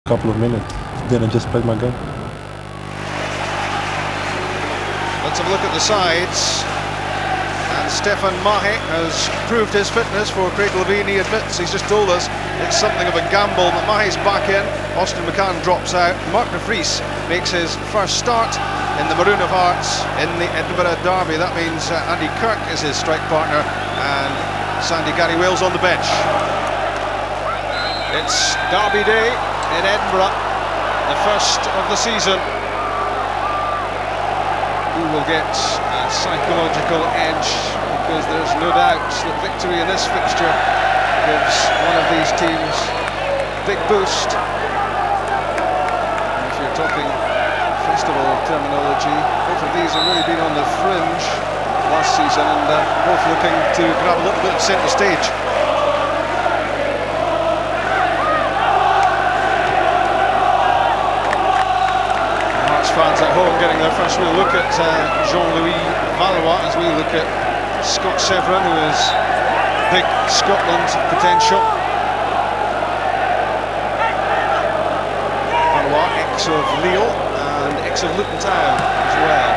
couple of minutes. Then I just played my game. Let's have a look at the sides. And Stefan Mahe has proved his fitness for Craig Levein. He admits, he's just told us, it's something of a gamble, but Mahe's back in. Austin McCann drops out. Mark de Vries makes his first start in the Maroon of Hearts in the Edinburgh Derby. That means Andy Kirk is his strike partner and Sandy Gary Wales on the bench. It's Derby Day in Edinburgh, the first of the season. Who will get a psychological edge, because there's no doubt that victory in this fixture gives one of these teams a big boost. And if you're talking festival terminology, both of these have really been on the fringe last season and both looking to grab a little bit of centre stage. Fans at home getting their first real look at Jean-Louis Valois as we look at Scott Severin, who is big Scotland potential. Valois, ex of Lille and ex of Luton Town as well.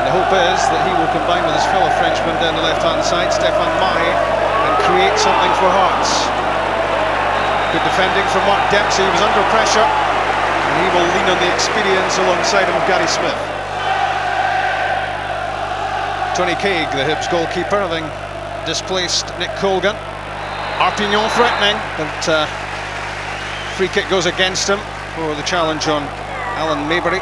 And the hope is that he will combine with his fellow Frenchman down the left-hand side, Stefan Mahe, and create something for Hearts. Good defending from Mark Dempsey, he was under pressure. And he will lean on the experience alongside him of Gary Smith. Tony Craig, the Hibs goalkeeper, having displaced Nick Colgan. Arpignon threatening, but free kick goes against him for the challenge on Alan Maybury.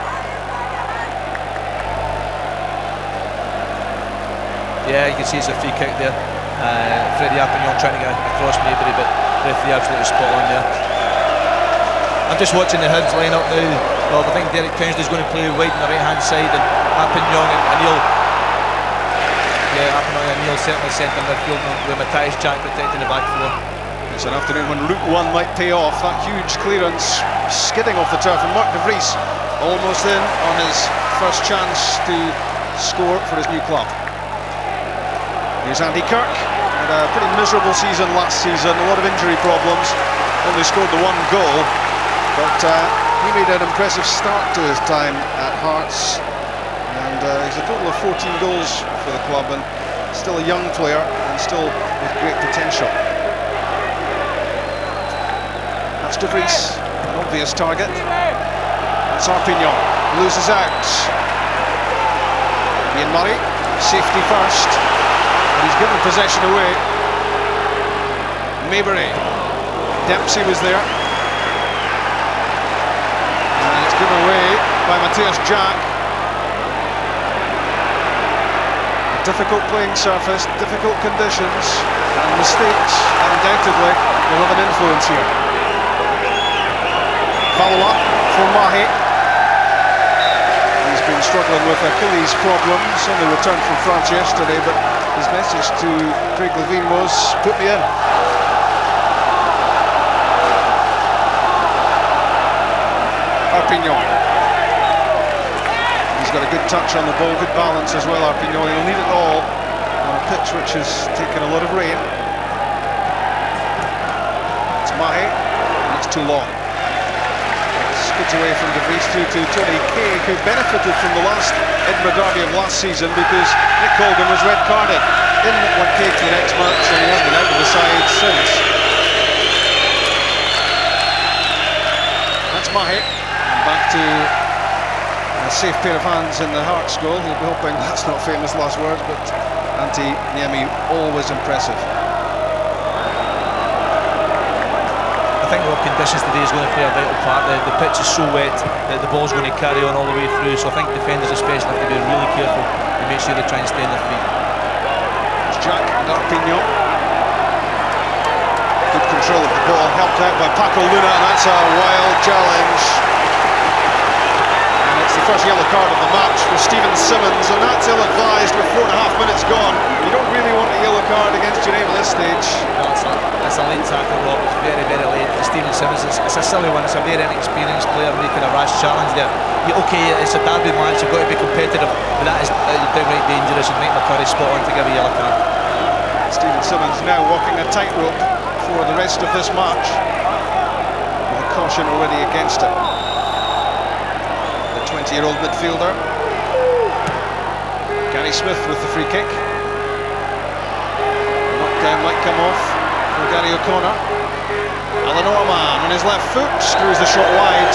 Yeah, you can see it's a free kick there. Freddie Arpignon trying to get across Maybury, but referee absolutely spot on there. I'm just watching the Hibs line up now. Well, I think Derek Townsley's going to play wide on the right-hand side, and Arpignon and Neil. Yeah, Arpignon and Neil certainly centre midfield with Matthias Jack protecting the back four. It's an afternoon when Route 1 might pay off. That huge clearance skidding off the turf, and Mark de Vries almost in on his first chance to score for his new club. Here's Andy Kirk. Had a pretty miserable season last season, a lot of injury problems. Only scored the one goal. But he made an impressive start to his time at Hearts, and he's a total of 14 goals for the club, and still a young player and still with great potential. That's de Vries, an obvious target. That's Arpignon, loses out. Ian Murray, safety first, and he's given possession away. Maybury, Dempsey was there. Given away by Matthias Jack. A difficult playing surface, difficult conditions, and mistakes undoubtedly will have an influence here. Valois for Mahe. He's been struggling with Achilles problems, only returned from France yesterday, but his message to Craig Levein was, put me in. Arpignon. He's got a good touch on the ball, good balance as well, Arpignon. He'll need it all on a pitch which has taken a lot of rain. It's Mahe, and it's too long. Skids away from de Vries through to Tony Craig, who benefited from the last Edinburgh Derby of last season because Nick Colgan was red carded. In went Craig to the next match, and he hasn't been out of the side since. That's Mahe. Back to a safe pair of hands in the Hearts goal. He'll be hoping that's not famous last words, but Antti Niemi always impressive. I think the conditions today is going to play a vital part. The pitch is so wet that the ball's going to carry on all the way through, so I think defenders especially have to be really careful and make sure they try and stay on their feet. It's Jack and Arpignon. Good control of the ball, helped out by Paco Luna, and that's a wild challenge. It's the first yellow card of the match for Stephen Simmons, and that's ill-advised with 4.5 minutes gone. You don't really want a yellow card against your name at this stage. No, it's a late tackle, Rob. It's very, very late. Stephen Simmons, it's a silly one. It's a very inexperienced player making a rash challenge there. Okay, it's a derby match, you've got to be competitive, but that is downright dangerous, and Mike McCurry spot on to give a yellow card. Stephen Simmons now walking a tightrope for the rest of this match. caution already against him. The 20-year-old midfielder. Gary Smith with the free kick. Knockdown might come off for Gary O'Connor. Alan Orman on his left foot screws the shot wide.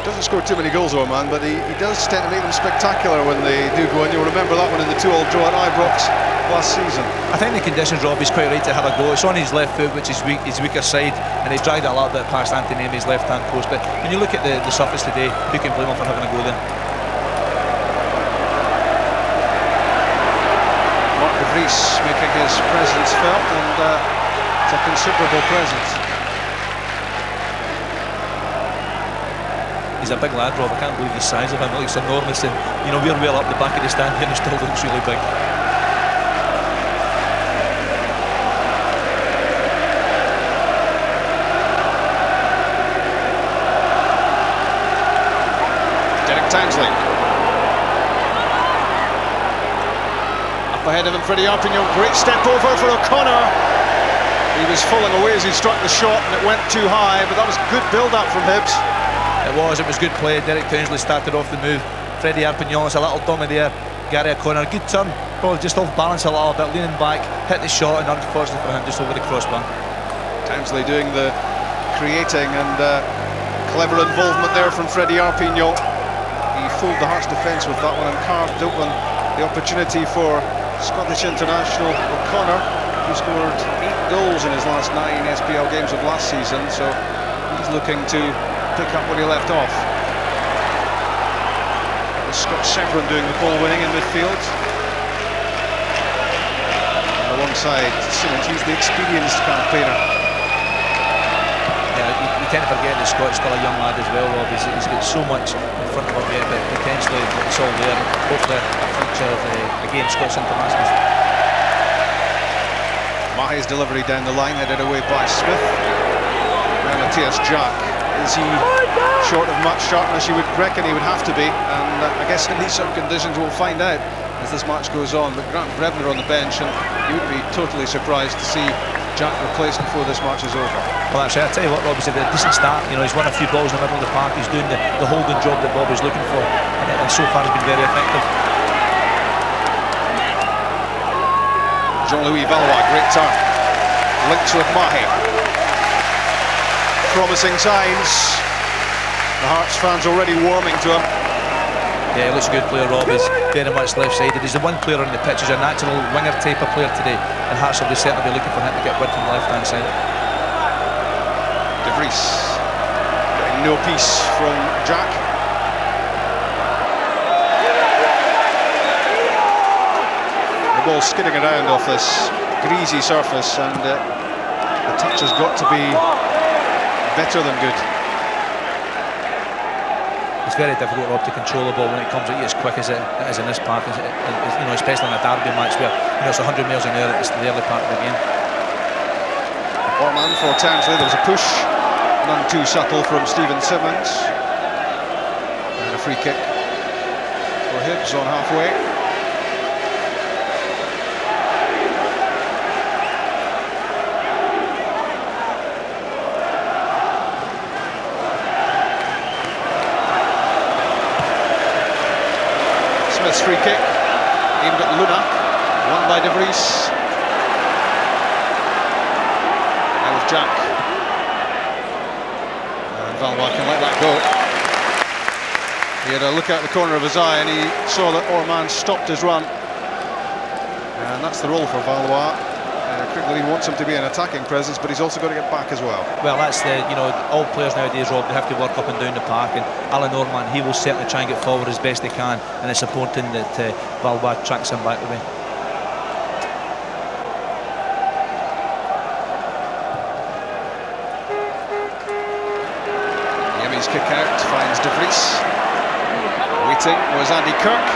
Doesn't score too many goals, Orman, but he does tend to make them spectacular when they do go in. You'll remember that one in the 2-2 draw at Ibrox last season. I think the conditions, Rob, he's quite right to have a go. It's on his left foot, which is his weaker side, and he dragged it a little bit past Anthony Amy's left-hand post. But when you look at the surface today, who can blame him for having a go there? Mark de Vries making his presence felt, and it's a considerable presence. He's a big lad, Rob. I can't believe the size of him. It looks enormous, and you know, we're well up the back of the stand here, and it still looks really big. Derek Townsley. Up ahead of him, Freddie Arpignon. Great step over for O'Connor. He was falling away as he struck the shot, and it went too high, but that was good build-up from Hibs. It was good play. Derek Townsley started off the move. Freddie Arpignon is a little dummy there. Gary O'Connor, good turn, probably just off balance a little bit, leaning back, hit the shot, and unfortunately for him, just over the crossbar. Townsley doing the creating, and clever involvement there from Freddie Arpignon. He fooled the Hearts defence with that one and carved open the opportunity for Scottish international O'Connor, who scored 8 goals in his last 9 SPL games of last season, so he's looking to pick up where he left off. It was Scott Severn doing the ball winning in midfield. And alongside Simmons, he's the experienced campaigner. Yeah, you tend to forget that Scott's still a young lad as well, Rob. He's got so much in front of him yet, but potentially it's all there. Hopefully a future of again Scott's internationals. Mahe's delivery down the line, headed away by Smith. And Matthias Jack. Is he short of much sharpness? You would reckon he would have to be, and I guess in these sort of conditions we'll find out as this match goes on. But Grant Brevner on the bench, and you would be totally surprised to see Jack replaced before this match is over. Well, actually, I'll tell you what, Rob, he's had a decent start. You know, he's won a few balls in the middle of the park. He's doing the holding job that Bob is looking for, and so far has been very effective. Jean-Louis Valois, great turn. Links with Mahe. Promising signs. The Hearts fans already warming to him. Yeah, he looks a good player, Rob. He's very much left-sided. He's the one player on the pitch who's a natural winger type of player today, and Hearts will be certainly be looking for him to get width from the left-hand side. De Vries getting no peace from Jack. The ball skidding around off this greasy surface, and the touch has got to be better than good. It's very difficult, Rob, to control the ball when it comes at you as quick as it is in this park. You know, especially in a derby match where it's 100 miles an hour at the early part of the game. Orman for Townsley. There was a push, none too subtle from Stephen Simmons, and a free kick for Hibs on halfway. Smith's free kick, aimed at Luna, won by De Vries. Now with Jack. And Valois can let that go. He had a look out the corner of his eye and he saw that Orman stopped his run. And that's the role for Valois. Quickly he wants him to be an attacking presence, but he's also got to get back as well. Well, that's all players nowadays, Rob, they have to work up and down the park, and Alan Orman, he will certainly try and get forward as best he can, and it's important that Valois tracks him back with him. Yemi's kick out finds De Vries. Waiting was Andy Kirk.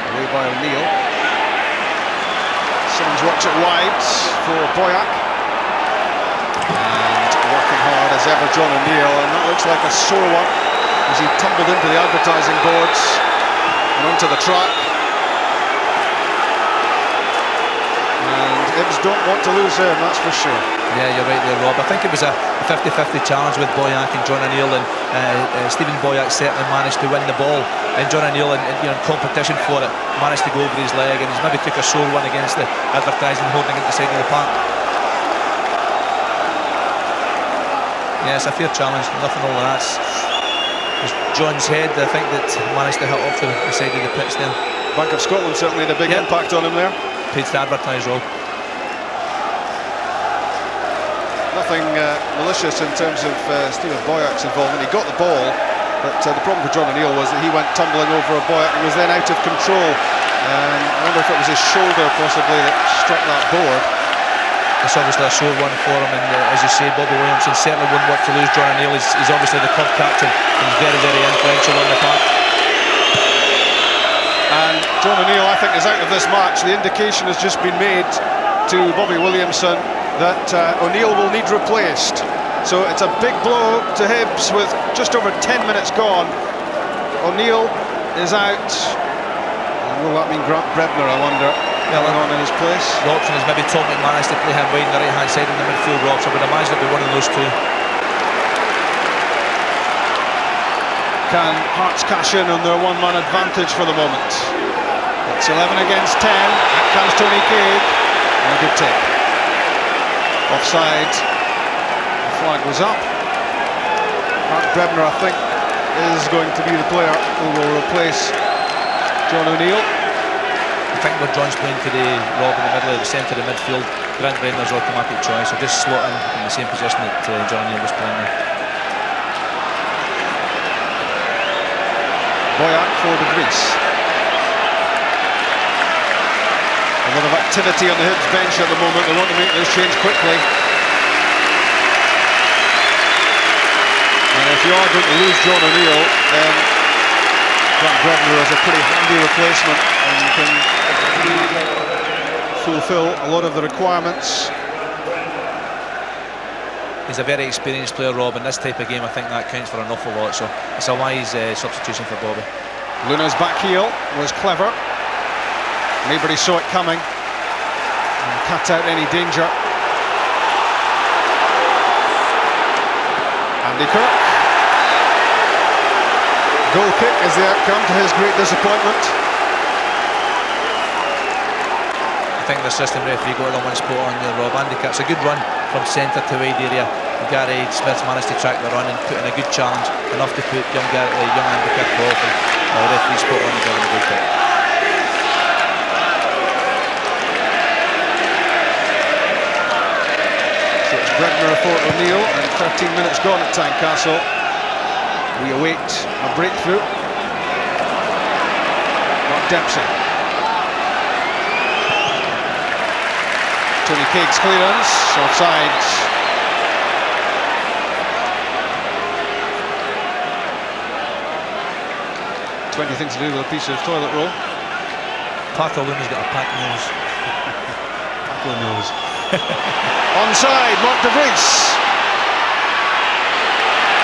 Away by O'Neill. Simmons works it wide for Boyack. And working hard as ever, John O'Neill, and that looks like a sore one as he tumbled into the advertising boards and onto the track. Hibs don't want to lose him, that's for sure. Yeah, you're right there, Rob. I think it was a 50-50 challenge with Boyack and John O'Neill, and Stephen Boyack certainly managed to win the ball, and John O'Neill, in competition for it, managed to go over his leg, and he's maybe took a sore one against the advertising hoarding at the side of the park. Yeah, it's a fair challenge, nothing all that. It was John's head, I think, that managed to hit off the side of the pitch there. Bank of Scotland certainly had a big impact on him there. Paid to advertise, Rob. Nothing malicious in terms of Stephen Boyack's involvement. He got the ball, but the problem for John O'Neill was that he went tumbling over a Boyack and was then out of control. I wonder if it was his shoulder possibly that struck that board. It's obviously a sore one for him, and as you say, Bobby Williamson certainly wouldn't want to lose John O'Neill. He's obviously the club captain. He's very, very influential on the park. And John O'Neill, I think, is out of this match. The indication has just been made to Bobby Williamson that O'Neill will need replaced. So it's a big blow to Hibs with just over 10 minutes gone. O'Neill is out. And will that mean Grant Brebner, I wonder, coming on in his place? The option is maybe Tom McManus to play him wide on the right-hand side in the midfield, Rob, so I would imagine it'll be one of those two. Can Hearts cash in on their one-man advantage for the moment? It's 11 against 10. Out comes Tony Cade. And a good take. Offside. The flag was up. Grant Brebner, I think, is going to be the player who will replace John O'Neill. I think where John's playing today, Rob, in the middle of the centre of the midfield, Grant Brebner's automatic choice. So just slot in the same position that John O'Neill was playing there. Boyack for De Vries. A lot of activity on the Hibs bench at the moment. They want to make this change quickly. And if you are going to lose John O'Neill, then Grant Brebner is a pretty handy replacement and can fulfil a lot of the requirements. He's a very experienced player, Rob, in this type of game. I think that counts for an awful lot, so it's a wise substitution for Bobby. Luna's back heel was clever. Mayberry saw it coming and cut out any danger. Andy Kirk. Goal kick is the outcome to his great disappointment. I think the assistant referee got it on one spot on there, Rob. Andy Kirk's a good run from centre to wide area. Gary Smith managed to track the run and put in a good challenge, enough to put young Andy Kirk off, and the referee spot on again in the goal kick. So it's Brebner for O'Neill, and 13 minutes gone at Tynecastle. We await a breakthrough. Mark Dempsey. Tony Cade's clearance, offside. Anything to do with a piece of toilet roll. Paco Luna's got a packed nose. Paco nose. Onside, Mark De Vries.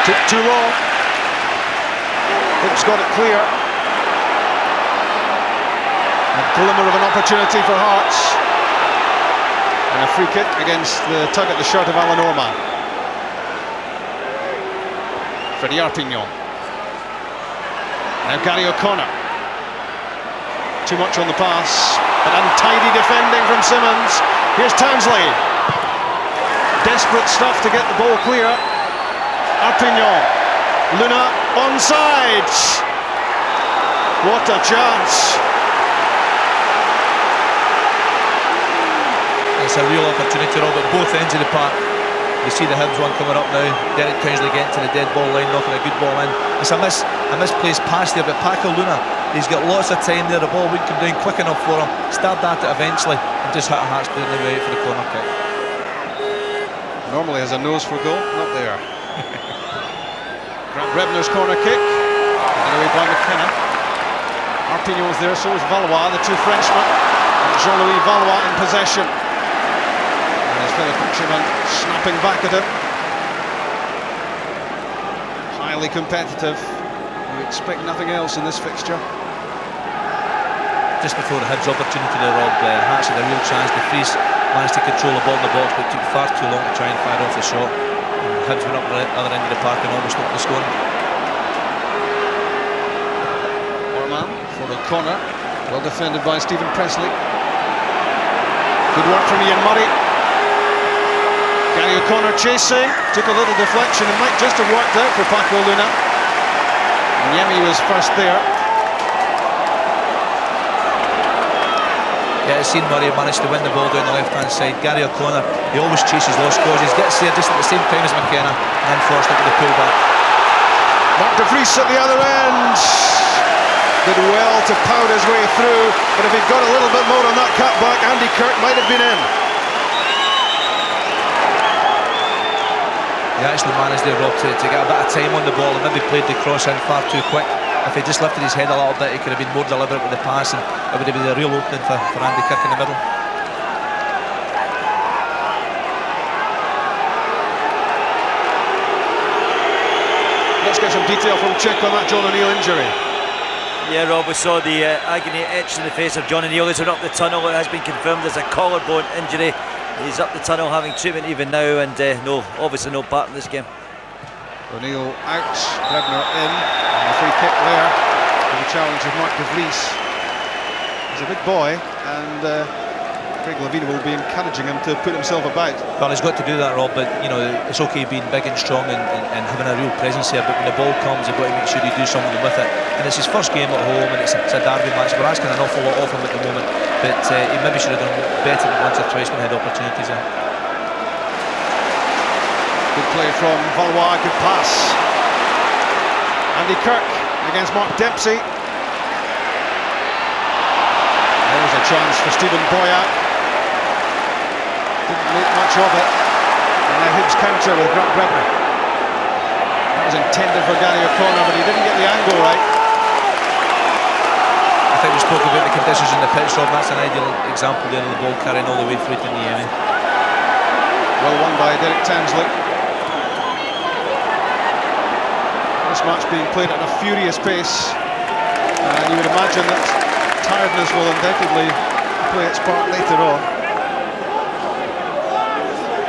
Took too long. Hibs got it clear. A glimmer of an opportunity for Hearts. And a free kick against the tug at the shirt of Alan Orman. Freddie Arpignon. Now Gary O'Connor. Too much on the pass, but untidy defending from Simmons. Here's Townsley. Desperate stuff to get the ball clear. Arpignon. Luna onside. What a chance. It's a real opportunity, Rob, at both ends of the park. You see the Hibs one coming up now. Derek Townsley getting to the dead ball line, knocking a good ball in. It's a misplaced pass there, but Paco Luna, he's got lots of time there. The ball wouldn't come down quick enough for him. Stabbed at it eventually and just hit a Hearts player in the way out for the corner kick. Normally has a nose for goal, not there. Grant Brebner's corner kick. Taken away by McKenna. Arpignon's there, so is Valois, the two Frenchmen. And Jean-Louis Valois in possession. His fellow countryman snapping back at him. Highly competitive. You expect nothing else in this fixture. Just before the Hibs opportunity there, Rob, Hearts had a real chance. De Vries managed to control the ball in the box, but it took far too long to try and fire off the shot. And Hibs went up the other end of the park and almost opened the scoring. Orman for the corner, well defended by Stephen Presley. Good work from Ian Murray. Gary O'Connor chasing, took a little deflection and might just have worked out for Paco Luna. And Yemi was first there. Yeah, it's seen Murray managed to win the ball down the left-hand side. Gary O'Connor, he always chases lost causes, gets there just at the same time as McKenna, and then forced into the pullback. Mark de Vries at the other end. Did well to power his way through, but if he'd got a little bit more on that cutback, Andy Kirk might have been in. He actually managed there, Rob, to get a bit of time on the ball and maybe played the cross in far too quick. If he just lifted his head a little bit, he could have been more deliberate with the pass, and it would have been a real opening for Andy Kirk in the middle. Let's get some detail from Chick on that John O'Neill injury. Yeah, Rob, we saw the agony etched in the face of John O'Neill as he went up the tunnel. It has been confirmed as a collarbone injury. He's up the tunnel having treatment even now, and obviously no part in this game. O'Neill out, Brebner in, and a free kick there for the challenge of Mark de Vries. He's a big boy, and Craig Levein will be encouraging him to put himself about. Well, he's got to do that, Rob, but you know, it's okay being big and strong and having a real presence here, but when the ball comes, you've got to make sure you do something with it. And it's his first game at home, and it's a derby match. We're asking an awful lot of him at the moment, but he maybe should have done better than once or twice when he had opportunities there. Good play from Valois, good pass. Andy Kirk against Mark Dempsey. There's a chance for Stephen Boyack. Didn't make much of it. And now Hibs counter with Grant Brebner. That was intended for Gary O'Connor, but he didn't get the angle right. I think we spoke about the conditions in the pitch, Rob. That's an ideal example there of the ball carrying all the way through to Niemi. Well won by Derek Tansley. This match being played at a furious pace, and you would imagine that tiredness will undoubtedly play its part later on.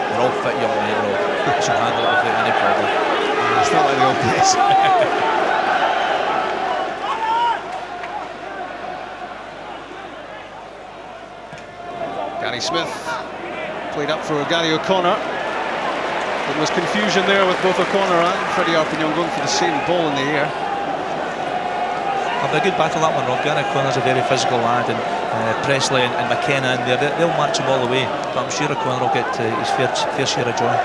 They're all fit young men, Rob. They should handle it without any problem. It's not like the old days. Gary Smith played up for Gary O'Connor. There was confusion there with both O'Connor and Freddie Arpignon going for the same ball in the air. It'll be a good battle, that one, Rob. Gary O'Connor's a very physical lad, and Presley and McKenna in there, they'll match him all the way, but I'm sure O'Connor will get his fair share of joy.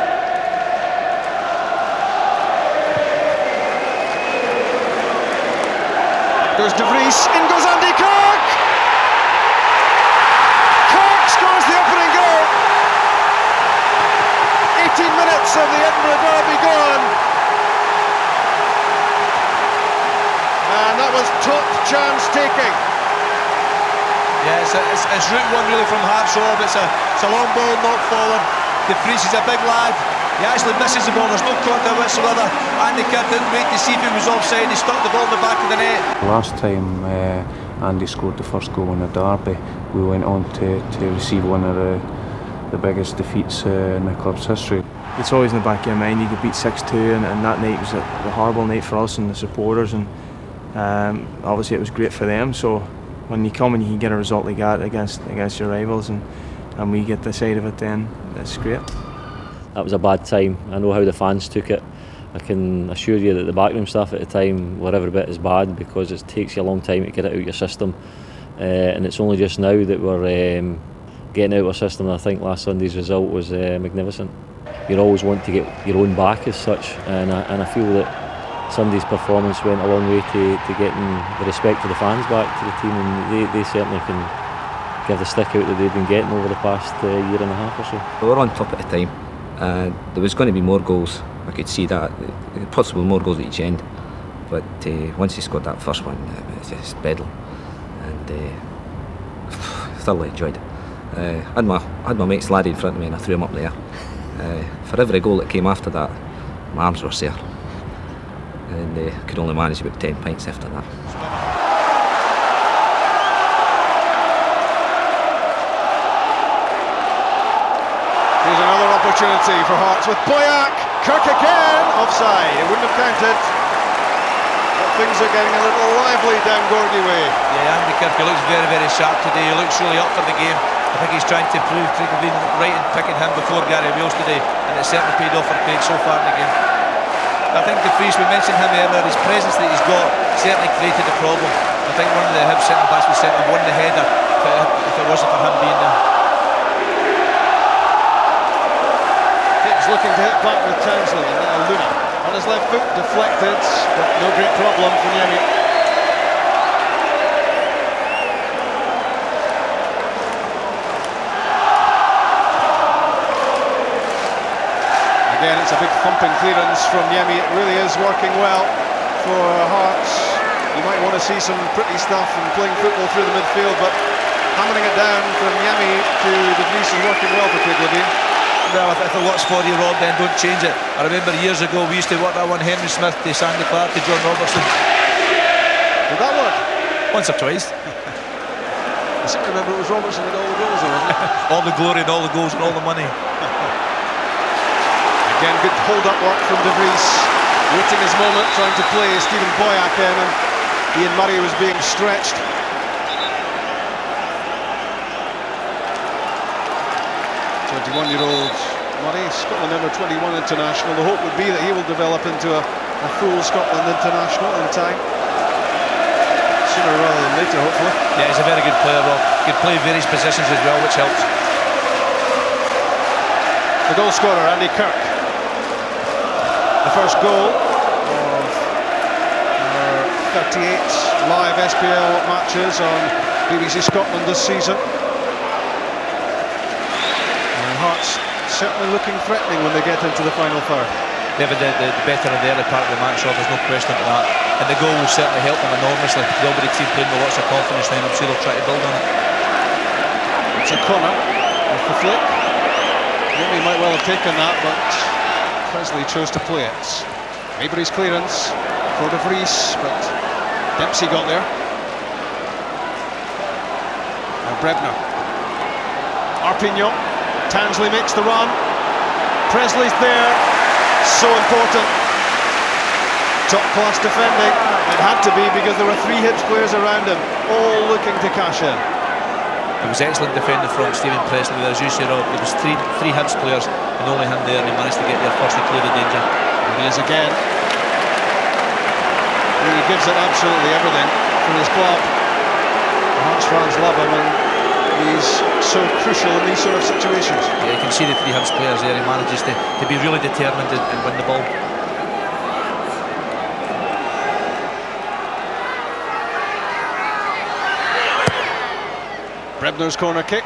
Goes de Vries, in goes Andy Kirk! Kirk scores the opening goal! 18 minutes of the Edinburgh Derby gone. And that was top chance taking. Yeah, it's route one really from half, Rob. It's a long ball, not forward. De Vries is a big lad. He actually misses the ball, there's no contact whatsoever. Andy Kirk didn't wait to see if he was offside, he stuck the ball in the back of the net. Last time Andy scored the first goal in the derby, we went on to receive one of the biggest defeats in the club's history. It's always in the back of your mind, you could beat 6-2, and that night was a horrible night for us and the supporters, and obviously it was great for them. So when you come and you can get a result like that against your rivals, and we get the side of it, then it's great. That was a bad time. I know how the fans took it. I can assure you that the backroom staff at the time were every bit as bad, because it takes you a long time to get it out of your system, and it's only just now that we're getting out of our system. And I think last Sunday's result was magnificent. You always want to get your own back as such, and I feel that Sunday's performance went a long way to getting the respect of the fans back to the team, and they certainly can give the stick out that they've been getting over the past year and a half or so. We were on top at the time. There was going to be more goals, I could see that, possibly more goals at each end, but once he scored that first one, it was just bedlam, and thoroughly enjoyed it. I had my mate's laddie in front of me and I threw him up there. For every goal that came after that, my arms were sore, and could only manage about 10 pints after that. opportunity for Hearts with Boyack. Kirk again, offside. It wouldn't have counted. But things are getting a little lively down Gorgie way. Yeah, Andy Kirk, he looks very, very sharp today. He looks really up for the game. I think he's trying to prove Craig have been right in picking him before Gary Wales today, and it's certainly paid off for Craig so far in the game. I think De Vries, we mentioned him earlier, his presence that he's got certainly created a problem. I think one of the Hibs centre backs would certainly won the header if it wasn't for him being there. Hibs looking to hit back with Townsley, and now Luna on his left foot, deflected, but no great problem for Niemi. Again, it's a big thumping clearance from Niemi. It really is working well for Hearts. You might want to see some pretty stuff and playing football through the midfield, but hammering it down from Niemi to De Vries is working well for Craig Levein. Well, if it works for you, Rob, then don't change it. I remember years ago we used to work that one, Henry Smith to Sandy Clark to John Robertson. Did that work? Once or twice. I seem to remember it was Robertson with all the goals, though, wasn't it? All the glory and all the goals and all the money. Again, good hold-up work from De Vries, waiting his moment, trying to play Stephen Boyack in, and Ian Murray was being stretched. 21-year-old Murray, Scotland under-21 international. The hope would be that he will develop into a full Scotland international in time. Sooner rather than later, hopefully. Yeah, he's a very good player, Rob. He can play various positions as well, which helps. The goal scorer, Andy Kirk. The first goal of our 38 live SPL matches on BBC Scotland this season. And Hearts certainly looking threatening when they get into the final third. They've been the better in the early part of the match, Rob, there's no question about that. And the goal will certainly help them enormously. They'll be the team playing with lots of confidence now, and I'm sure they'll try to build on it. It's a corner with the flick. He might well have taken that, but Presley chose to play it. Maybury's clearance for De Vries, but Dempsey got there. Now Brebner. Arpignon. Townsley makes the run. Presley's there. So important. Top class defending. It had to be because there were 3 Hibs players around him, all looking to cash in. It was excellent defending from Stephen Presley. As you say, Rob, there was three Hibs players and only him there, and he managed to get there first to clear the danger. And he is again. He gives it absolutely everything for his club. The Hearts fans love him, and he's so crucial in these sort of situations. Yeah, you can see the 3 Hibs players there. He manages to be really determined and win the ball. Brebner's corner kick.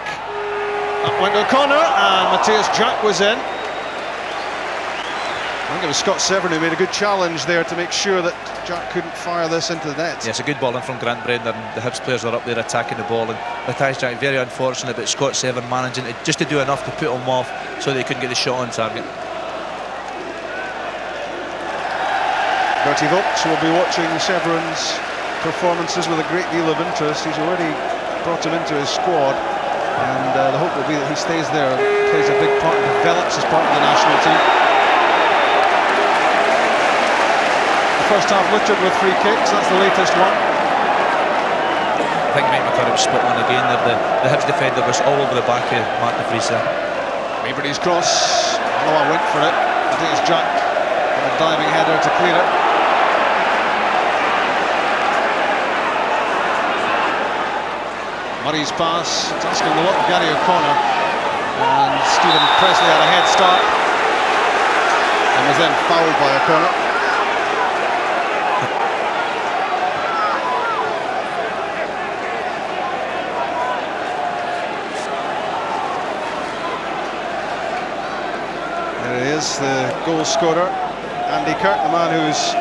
Up went O'Connor, and Matthias Jack was in. I think it was Scott Severn who made a good challenge there to make sure that Jack couldn't fire this into the net. Yeah, it's a good ball in from Grant Brenner, and the Hibs players were up there attacking the ball, and Matthias Jack very unfortunate, but Scott Severn managing just to do enough to put him off so they couldn't get the shot on target. Bertie Vogts will be watching Severn's performances with a great deal of interest. He's already brought him into his squad, and the hope will be that he stays there and plays a big part and develops as part of the national team. The first half littered with free kicks, that's the latest one. I think Mike McCurry was spot on again there. The Hibs defender was all over the back of Mark De Vries there. Mayberdy's cross, Noah went for it. I think it's Jack on a diving header to clear it. Murray's pass, it's asking a lot of Gary O'Connor, and Stephen Presley had a head start and was then fouled by O'Connor. There he is, the goal scorer, Andy Kirk, the man who's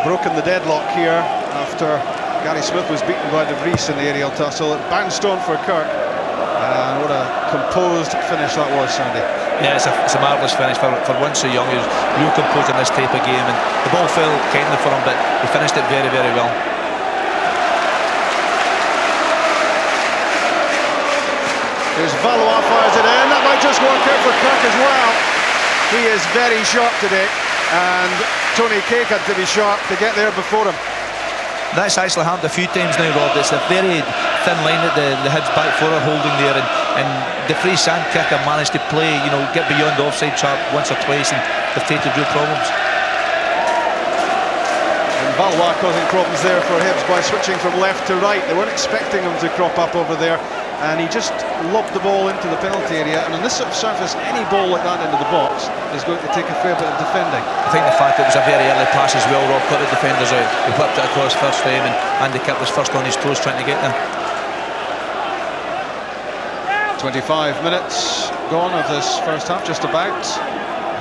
broken the deadlock here after Gary Smith was beaten by De Vries in the aerial tussle. It bounced on for Kirk, and what a composed finish that was, Sandy. Yeah, it's a marvellous finish for one so young. He was real composed in this type of game, and the ball fell kindly for him, but he finished it very, very well. Here's Valois, fires it in. That might just work out for Kirk as well. He is very sharp today, and Tony Cake had to be sharp to get there before him. That's actually happened a few times now, Rob. It's a very thin line that the Hibs back four are holding there, and the free and kicker managed to play, get beyond the offside trap once or twice, and they've created real problems. And Valois causing problems there for Hibs by switching from left to right. They weren't expecting him to crop up over there, and he just lobbed the ball into the penalty area. And on this sort of surface, any ball like that into the box is going to take a fair bit of defending. I think the fact it was a very early pass as well, Rob, cut the defenders out. He whipped it across first frame, and Andy Kipp was first on his toes trying to get there. 25 minutes gone of this first half, just about,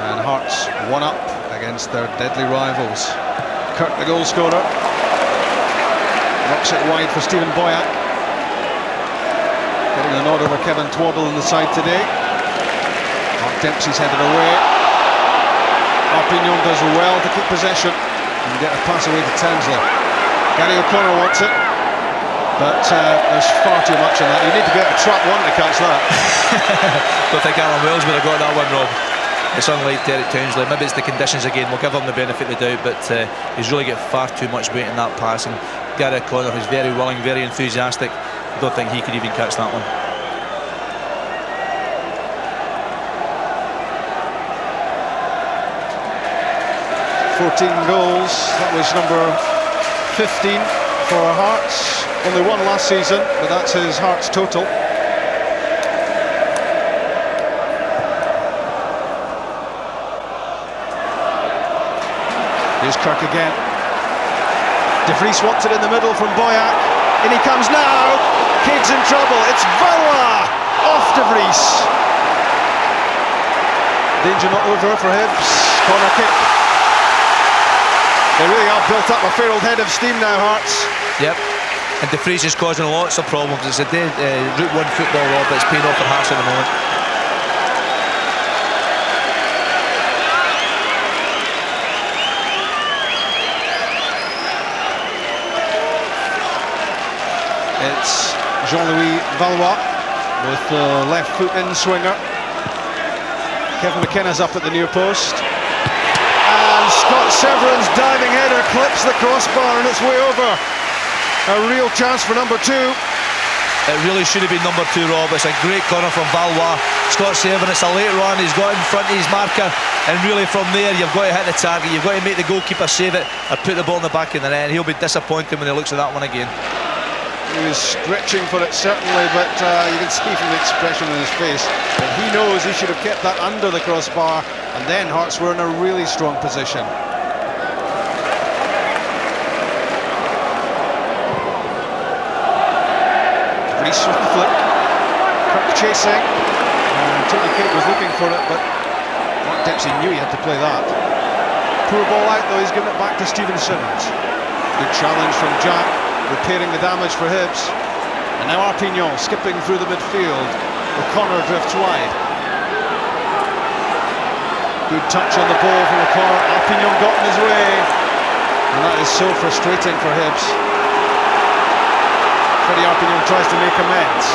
and Hearts 1 up against their deadly rivals. Kirk, the goal scorer, knocks it wide for Stephen Boyack. Getting a nod over Kevin Twaddle on the side today. Mark Dempsey's headed away. Arpignon does well to keep possession and get a pass away to Tansley. Gary O'Connor wants it, but there's far too much in that. You need to be able to trap one to catch that. Don't think Alan Wells would have got that one, Rob. It's unlike Derek Townsley. Maybe it's the conditions again. We'll give him the benefit of the doubt, but he's really got far too much weight in that pass. And Gary O'Connor, who's very willing, very enthusiastic, I don't think he could even catch that one. Goals. That was number 15 for Hearts. Only one last season, but that's his Hearts total. Here's Kirk again. De Vries wants it in the middle from Boyack. In he comes now. Kid's in trouble. It's Valois off De Vries. Danger not over for Hibs. Corner kick. They really have built up a fair old head of steam now, Hearts. Yep, and De Vries is causing lots of problems. It's a day, Route 1 football, Rob, that's paying off for Hearts at the moment. It's Jean-Louis Valois with the left foot in swinger. Kevin McKenna's up at the near post. And Scott Severin's diving header clips the crossbar and it's way over. A real chance for number 2. It really should have been number 2, Rob. It's a great corner from Valois. Scott Severin, it's a late run. He's got in front of his marker, and really from there you've got to hit the target. You've got to make the goalkeeper save it or put the ball in the back of the net. He'll be disappointed when he looks at that one again. He was stretching for it certainly, but you can see from the expression on his face that he knows he should have kept that under the crossbar, and then Hearts were in a really strong position. Reese with the flick. Kirk chasing. Tony Cake was looking for it, but Mark Dempsey knew he had to play that. Poor ball out though, he's given it back to Stephen Simmons. Good challenge from Jack, repairing the damage for Hibs. And now Arpignon skipping through the midfield. O'Connor drifts wide. Good touch on the ball from O'Connor. Arpignon got in his way. And that is so frustrating for Hibs. Freddie Arpignon tries to make amends.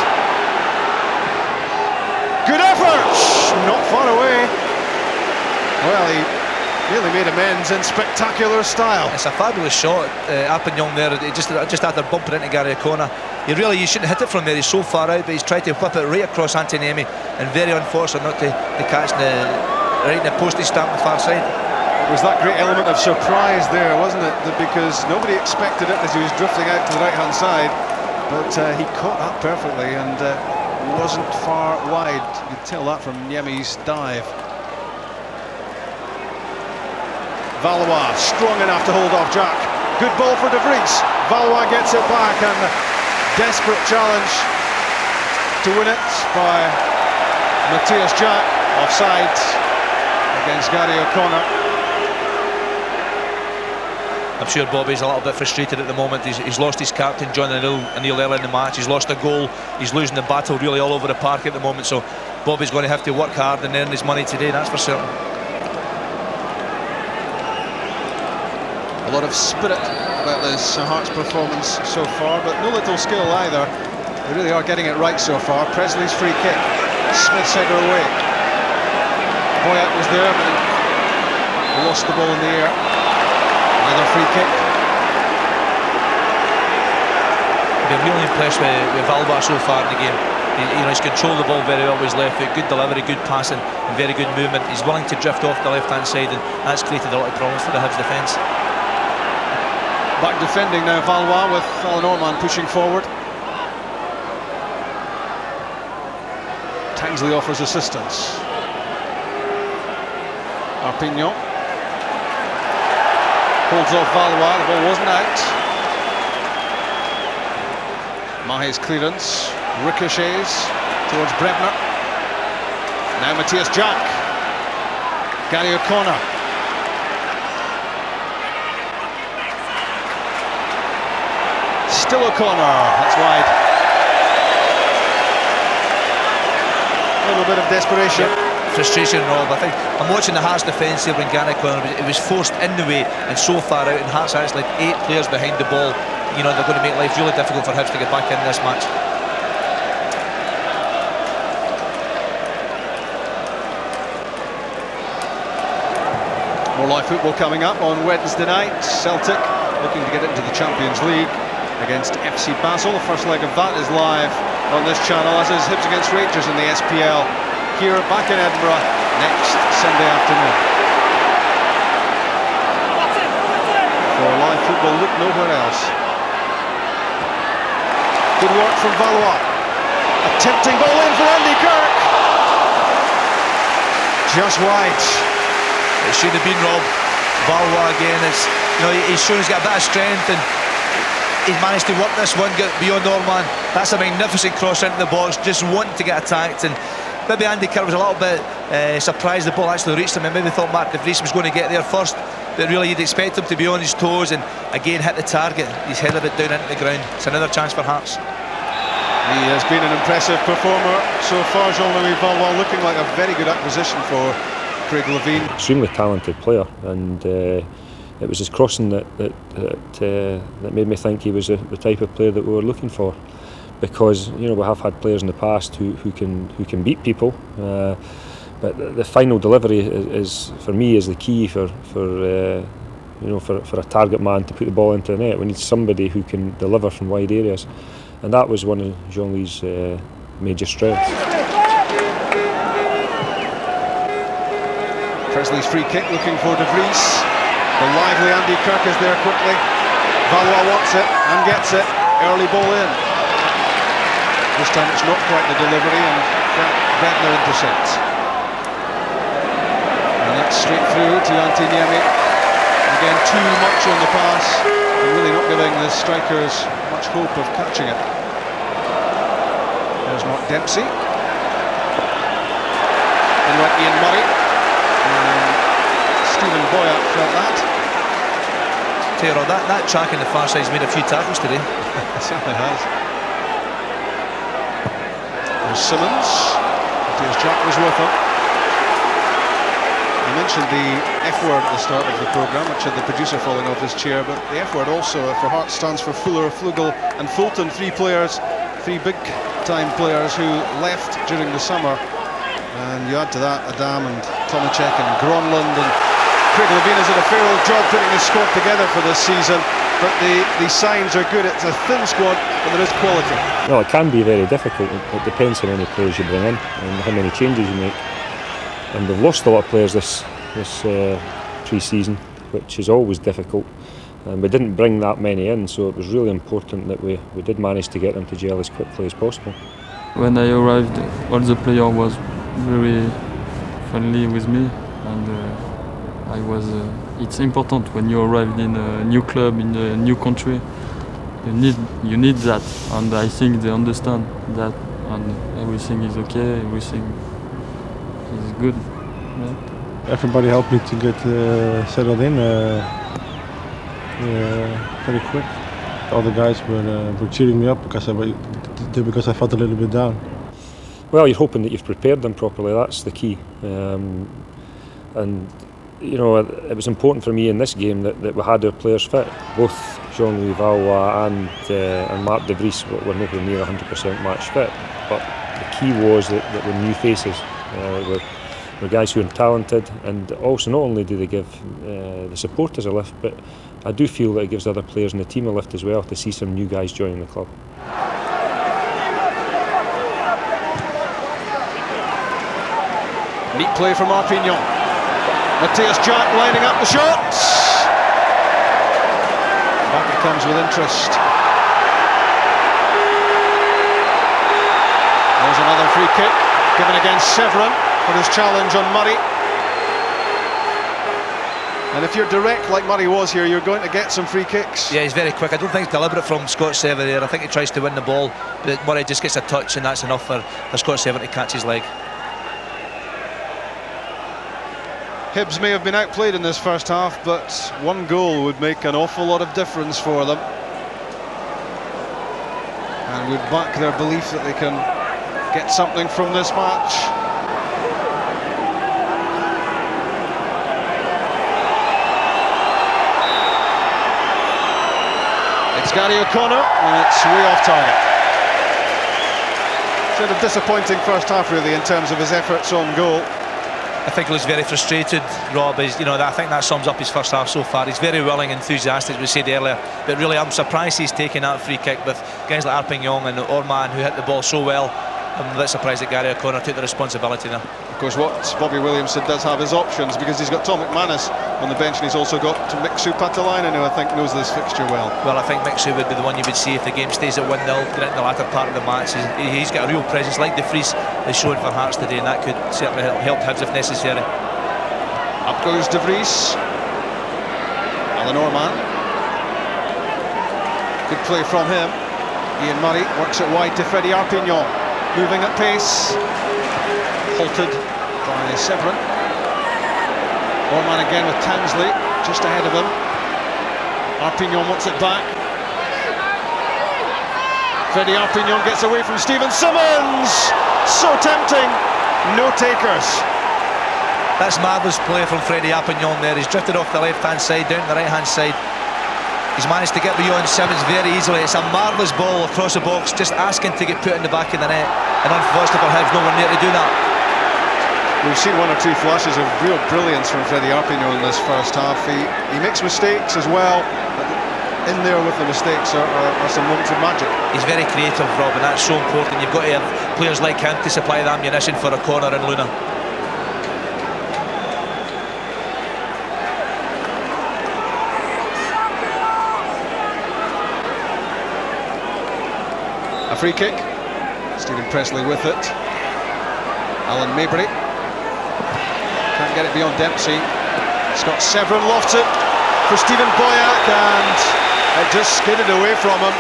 Good effort! Not far away. Well, he nearly made amends in spectacular style. It's a fabulous shot, Arpignon there, just after bumping into Gary O'Connor. You shouldn't hit it from there, he's so far out, but he's tried to whip it right across Antoniemi, and very unfortunate not to catch right in the postage stamp on the far side. It was that great element of surprise there, wasn't it? Because nobody expected it as he was drifting out to the right-hand side, but he caught that perfectly and wasn't far wide. You could tell that from Niemi's dive. Valois, strong enough to hold off Jack. Good ball for De Vries. Valois gets it back, and desperate challenge to win it by Matthias Jack. Offside against Gary O'Connor. I'm sure Bobby's a little bit frustrated at the moment. He's lost his captain, John O'Neill, early in the match. He's lost a goal. He's losing the battle really all over the park at the moment. So Bobby's going to have to work hard and earn his money today, that's for certain. A lot of spirit about this Hearts performance so far, but no little skill either. They really are getting it right so far. Presley's free kick. Smith's header away. Boyack was there, but he lost the ball in the air. Another free kick. I've been really impressed with Valois so far in the game. He's controlled the ball very well with his left foot, good delivery, good passing and very good movement. He's willing to drift off the left hand side, and that's created a lot of problems for the Hibs defence. Back defending now, Valois, with Alan Orman pushing forward. Tansley offers assistance. Arpignon holds off Valois, the ball wasn't out. Mahé's clearance ricochets towards Brebner. Now Matthias Jack. Gary O'Connor. Still O'Connor, that's wide. A little bit of desperation. Frustration, Rob. I think I'm watching the Hearts defence here when Gary O'Connor, it was forced in the way and so far out, and Hearts actually had 8 players behind the ball. They're going to make life really difficult for Hibs to get back in this match. More live football coming up on Wednesday night. Celtic looking to get into the Champions League against FC Basel. The first leg of that is live on this channel, as is Hibs against Rangers in the SPL here back in Edinburgh next Sunday afternoon. For live football, look nowhere else. Good work from Valois. A tempting ball in for Andy Kirk. Just wide. It should have been, Rob. Valois again, he's shown he's got a bit of strength, and he's managed to work this one, get beyond Orman. That's a magnificent cross into the box, just wanting to get attacked, and maybe Andy Kirk was a little bit surprised the ball actually reached him, and maybe thought Mark de Vries was going to get there first, but really you'd expect him to be on his toes and again hit the target. He's headed it down into the ground. It's another chance for Hearts. He has been an impressive performer so far, Jean-Louis Valois, looking like a very good acquisition for Craig Levein. Extremely talented player, and it was his crossing that made me think he was the type of player that we were looking for, because we have had players in the past who can beat people, but the final delivery is for me is the key for a target man to put the ball into the net. We need somebody who can deliver from wide areas, and that was one of Jean-Louis' major strengths. Presley's free kick looking for de Vries. The lively Andy Kirk is there quickly. Valois wants it and gets it. Early ball in. This time it's not quite the delivery, and Brebner intercepts. And it's straight through to Antiniemi. Again, too much on the pass, and really not giving the strikers much hope of catching it. There's Mark Dempsey. And went Ian Murray. Stephen Boyack felt that. Taylor, that track in the far side's made a few tackles today. It certainly has. There's Simmons. Matthias Jack was with him. I mentioned the F word at the start of the programme, which had the producer falling off his chair, but the F word also for Hearts stands for Fuller, Flugel and Fulton. 3 players, 3 big-time players who left during the summer. And you add to that Adam and Tomacek and Gronlund, and Craig Levein has done a fair old job putting his squad together for this season, but the signs are good. It's a thin squad, but there is quality. Well, it can be very difficult. It depends how many players you bring in and how many changes you make. And we've lost a lot of players this pre-season, which is always difficult. And we didn't bring that many in, so it was really important that we did manage to get them to gel as quickly as possible. When I arrived, all the players was very friendly with me, and I was. It's important when you arrive in a new club, in a new country. You need that, and I think they understand that, and everything is okay. Everything is good. Yeah. Everybody helped me to get settled in very quick. All the guys were cheering me up because I felt a little bit down. Well, you're hoping that you've prepared them properly. That's the key. And it was important for me in this game that we had our players fit. Both Jean-Louis Valois and Mark de Vries were nowhere near 100% match fit. But the key was that the new faces They're guys who are talented, and also not only do they give the supporters a lift, but I do feel that it gives other players in the team a lift as well to see some new guys joining the club. Neat play from Arpignon. Matthias Jack lining up the shots. Back it comes with interest. There's another free kick given against Severin for his challenge on Murray. And if you're direct like Murray was here, you're going to get some free kicks. Yeah, he's very quick. I don't think it's deliberate from Scott Severin there. I think he tries to win the ball, but Murray just gets a touch, and that's enough for Scott Severin to catch his leg. Hibs may have been outplayed in this first half, but one goal would make an awful lot of difference for them, and would back their belief that they can get something from this match. It's Gary O'Connor, and it's way off target. Sort of disappointing first half, really, in terms of his efforts on goal. I think he was very frustrated, Rob. I think that sums up his first half so far. He's very willing, enthusiastic, as we said earlier, but really I'm surprised he's taking that free kick with guys like Arpignon and Orman, who hit the ball so well. I'm a bit surprised that Gary O'Connor took the responsibility there. Of course, what Bobby Williamson does have his options, because he's got Tom McManus on the bench, and he's also got Mixu Patalainen, who I think knows this fixture well. Well, I think Mixu would be the one you would see if the game stays at 1-0, get into the latter part of the match. He's got a real presence, like De Vries has shown for Hearts today, and that could certainly help Hibs if necessary. Up goes De Vries. Alan Orman. Good play from him. Ian Murray works it wide to Freddie Arpignon. Moving at pace. Halted by Severin. Orman again with Tansley just ahead of him. Arpignon wants it back. Freddie Arpignon gets away from Stephen Simmons. So tempting. No takers. That's marvellous play from Freddie Arpignon there. He's drifted off the left-hand side, down to the right-hand side. He's managed to get beyond Simmons very easily. It's a marvellous ball across the box, just asking to get put in the back of the net. And unfortunately for Hibs, nowhere near to do that. We've seen one or two flashes of real brilliance from Freddie Arpignon in this first half. He makes mistakes as well. In there with the mistakes are some moments of magic. He's very creative, Rob, and that's so important. You've got to have players like him to supply the ammunition for a corner in Luna. A free kick. Stephen Presley with it. Alan Maybury can't get it beyond Dempsey. Scott Severin lofts it for Stephen Boyack, and it just skidded away from him,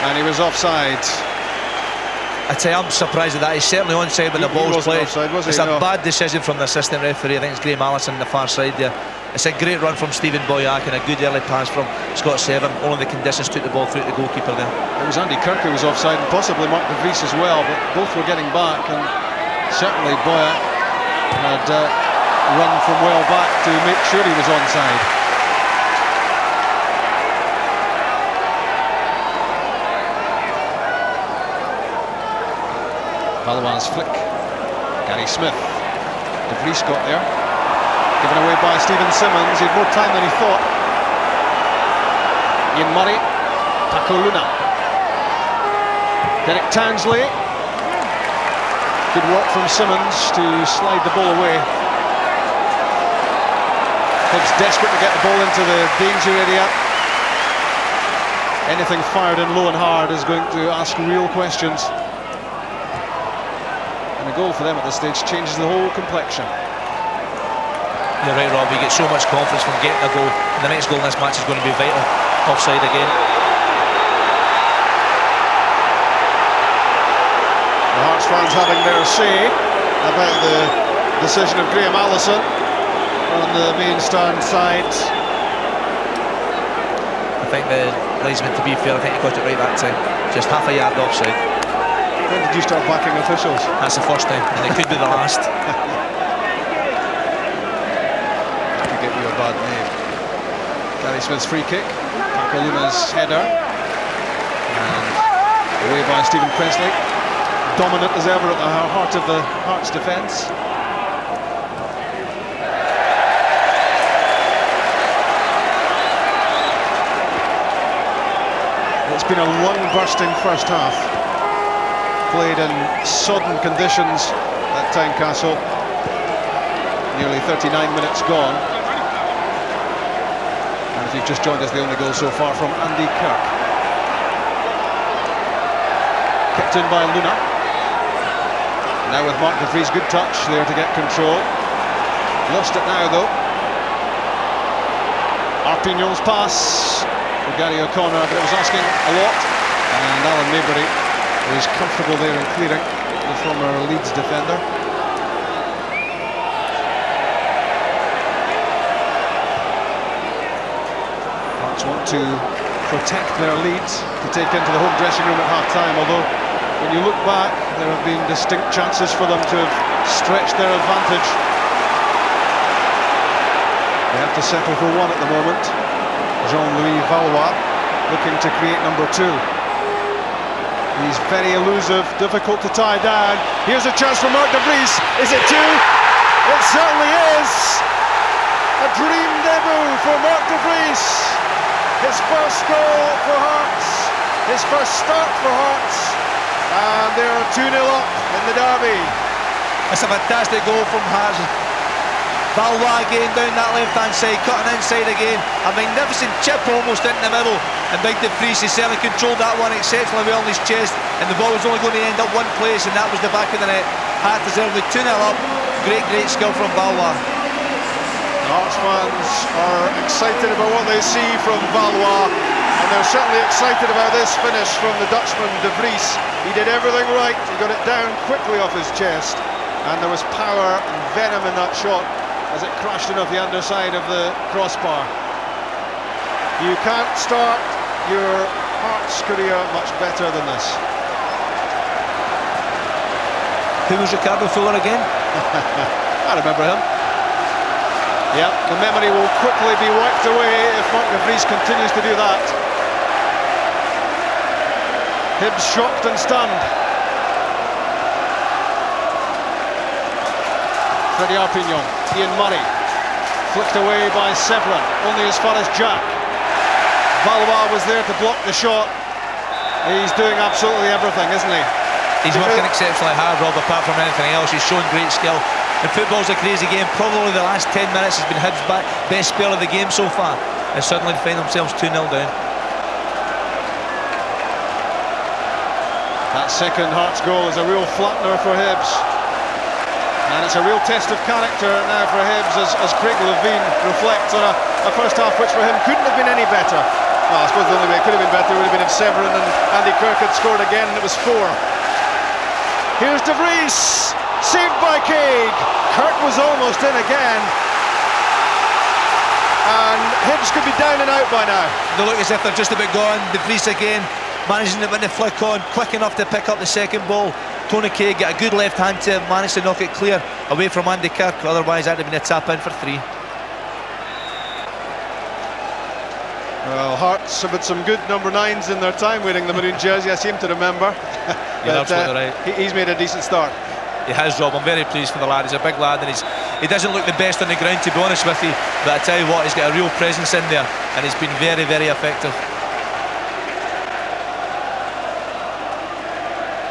and he was offside. I tell you, I'm surprised at that. He's certainly onside when the ball's played. Offside, was he? It's a bad decision from the assistant referee. I think it's Graham Allison on the far side there. It's a great run from Stephen Boyack and a good early pass from Scott Severin. Only the conditions took the ball through to the goalkeeper there. It was Andy Kirk who was offside, and possibly Mark De Vries as well, but both were getting back, and certainly Boyack had run from well back to make sure he was onside. Balois flick. Gary Smith. De Vries got there. Given away by Stephen Simmons. He had more time than he thought. Ian Murray. Paco Luna. Derek Tansley. Good work from Simmons to slide the ball away. Hibs desperate to get the ball into the danger area. Anything fired in low and hard is going to ask real questions. And a goal for them at this stage changes the whole complexion. You're right, Rob. You get so much confidence from getting a goal, and the next goal in this match is going to be vital. Offside again. The Hearts fans having their say about the decision of Graham Allison on the main stand side. I think the linesman, to be fair, I think he got it right that time. Just half a yard offside. When did you start backing officials? That's the first time, and it could be the last. Could get you a bad name. Gary Smith's free kick. Paco Luna's header. And away by Stephen Presley. dominant as ever at the heart of the Hearts defence. It's been a lung-bursting first half, played in sodden conditions at Tynecastle. Nearly 39 minutes gone. And if you've just joined us, the only goal so far from Andy Kirk. Kept in by Luna. Now with Mark de Vries, good touch there to get control. Lost it now though. Arpignon's pass for Gary O'Connor, but it was asking a lot. And Alan Maybury was comfortable there in clearing, the former Leeds defender. Hearts want to protect their lead to take into the home dressing room at half-time, although when you look back, there have been distinct chances for them to have stretched their advantage. They have to settle for one at the moment. Jean-Louis Valois looking to create number 2. He's very elusive, difficult to tie down. Here's a chance for Mark de Vries. Is it 2? It certainly is! A dream debut for Mark de Vries. His first goal for Hearts. His first start for Hearts. And they're 2-0 up in the derby. It's a fantastic goal from Hearts. Valois again down that left-hand side, cutting inside again. A magnificent chip almost into the middle. And Big de Vries, he certainly controlled that one exceptionally well in his chest. And the ball was only going to end up one place, and that was the back of the net. Hearts deservedly 2-0 up. Great skill from Valois. Hearts fans are excited about what they see from Valois, and they're certainly excited about this finish from the Dutchman de Vries. He did everything right, he got it down quickly off his chest, and there was power and venom in that shot as it crashed in off the underside of the crossbar. You can't start your Hearts career much better than this. Who was Ricardo Fuller again? I remember him. Yeah, the memory will quickly be wiped away if Mark de Vries continues to do that. Hibs shocked and stunned. Freddie Arpignon, Ian Murray, flicked away by Severin, only as far as Jack. Valois was there to block the shot. He's doing absolutely everything, isn't he? He's working exceptionally hard, Rob, apart from anything else. He's shown great skill. And football's a crazy game. Probably the last 10 minutes has been Hibs' best spell of the game so far. And suddenly they find themselves 2-0 down. That second Hearts goal is a real flattener for Hibs. And it's a real test of character now for Hibs as Craig Levine reflects on a first half which for him couldn't have been any better. Well, I suppose the only way it could have been better would have been if Severin and Andy Kirk had scored again, and it was 4. Here's de Vries, saved by Cade. Kirk was almost in again. And Hibs could be down and out by now. They look as if they're just about gone. De Vries again, managing it when they flick on, quick enough to pick up the second ball. Tony Cade got a good left hand to manage to knock it clear away from Andy Kirk, otherwise that would have been a tap in for 3. Well, Hearts have had some good number 9s in their time wearing the maroon jersey, I seem to remember. You're absolutely right. He's made a decent start. He has, Rob. I'm very pleased for the lad. He's a big lad, and he doesn't look the best on the ground, to be honest with you, but I tell you what, he's got a real presence in there, and he's been very, very effective.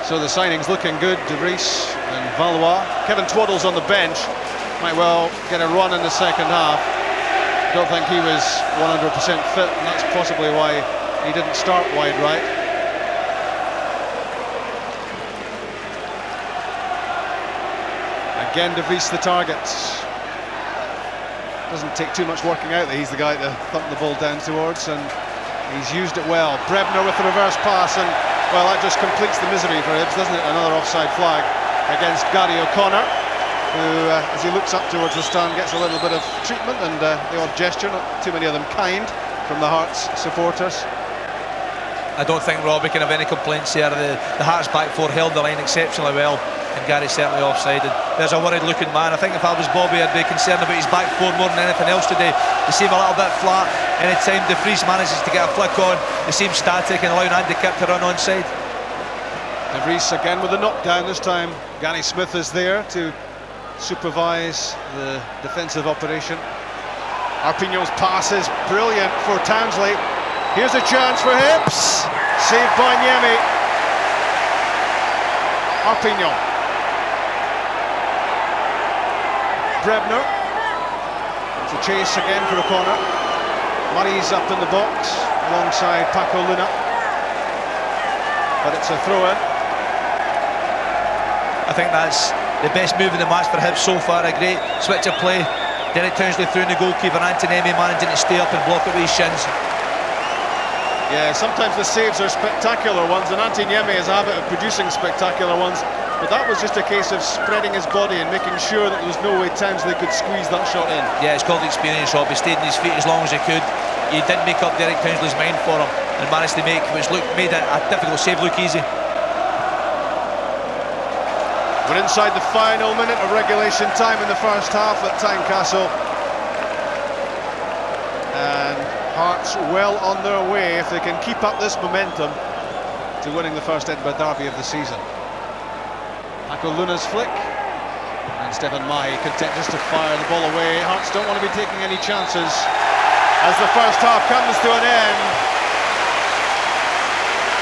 So the signing's looking good, de Vries and Valois. Kevin Twaddle's on the bench, might well get a run in the second half. Don't think he was 100% fit, and that's possibly why he didn't start wide right. Again, de Vries the target. Doesn't take too much working out that he's the guy to thump the ball down towards, and he's used it well. Brebner with the reverse pass, and well, that just completes the misery for Hibs, doesn't it? Another offside flag against Gary O'Connor, who, as he looks up towards the stand, gets a little bit of treatment and the odd gesture, not too many of them kind, from the Hearts supporters. I don't think Robbie can have any complaints here. The Hearts back 4 held the line exceptionally well, and Gary's certainly offside. And there's a worried looking man. I think if I was Bobby, I'd be concerned about his back 4 more than anything else today. They seem a little bit flat. Anytime de Vries manages to get a flick on, they seem static and allowing Andy Kirk to run onside. De Vries again with the knockdown. This time Gary Smith is there to supervise the defensive operation. Arpignon's pass is brilliant for Townsley. Here's a chance for Hibs. Saved by Niemi. Arpignon. Brebner. It's a chase again for a corner. Murray's up in the box alongside Paco Luna. But it's a throw-in. I think that's the best move in the match for Hibs so far. A great switch of play. Derek Townsley through in the goalkeeper. Antoniemi managing to stay up and block it with his shins. Yeah, sometimes the saves are spectacular ones, and Antoniemi has a habit of producing spectacular ones. But that was just a case of spreading his body and making sure that there was no way Townsley could squeeze that shot in. Yeah, it's called experience, Rob. He stayed on his feet as long as he could. He did make up Derek Townsley's mind for him and managed to make which made a difficult save look easy. We're inside the final minute of regulation time in the first half at Tynecastle. And Hearts well on their way if they can keep up this momentum to winning the first Edinburgh derby of the season. Paco Luna's flick, and Stefan Mahi content just to fire the ball away. Hearts don't want to be taking any chances as the first half comes to an end.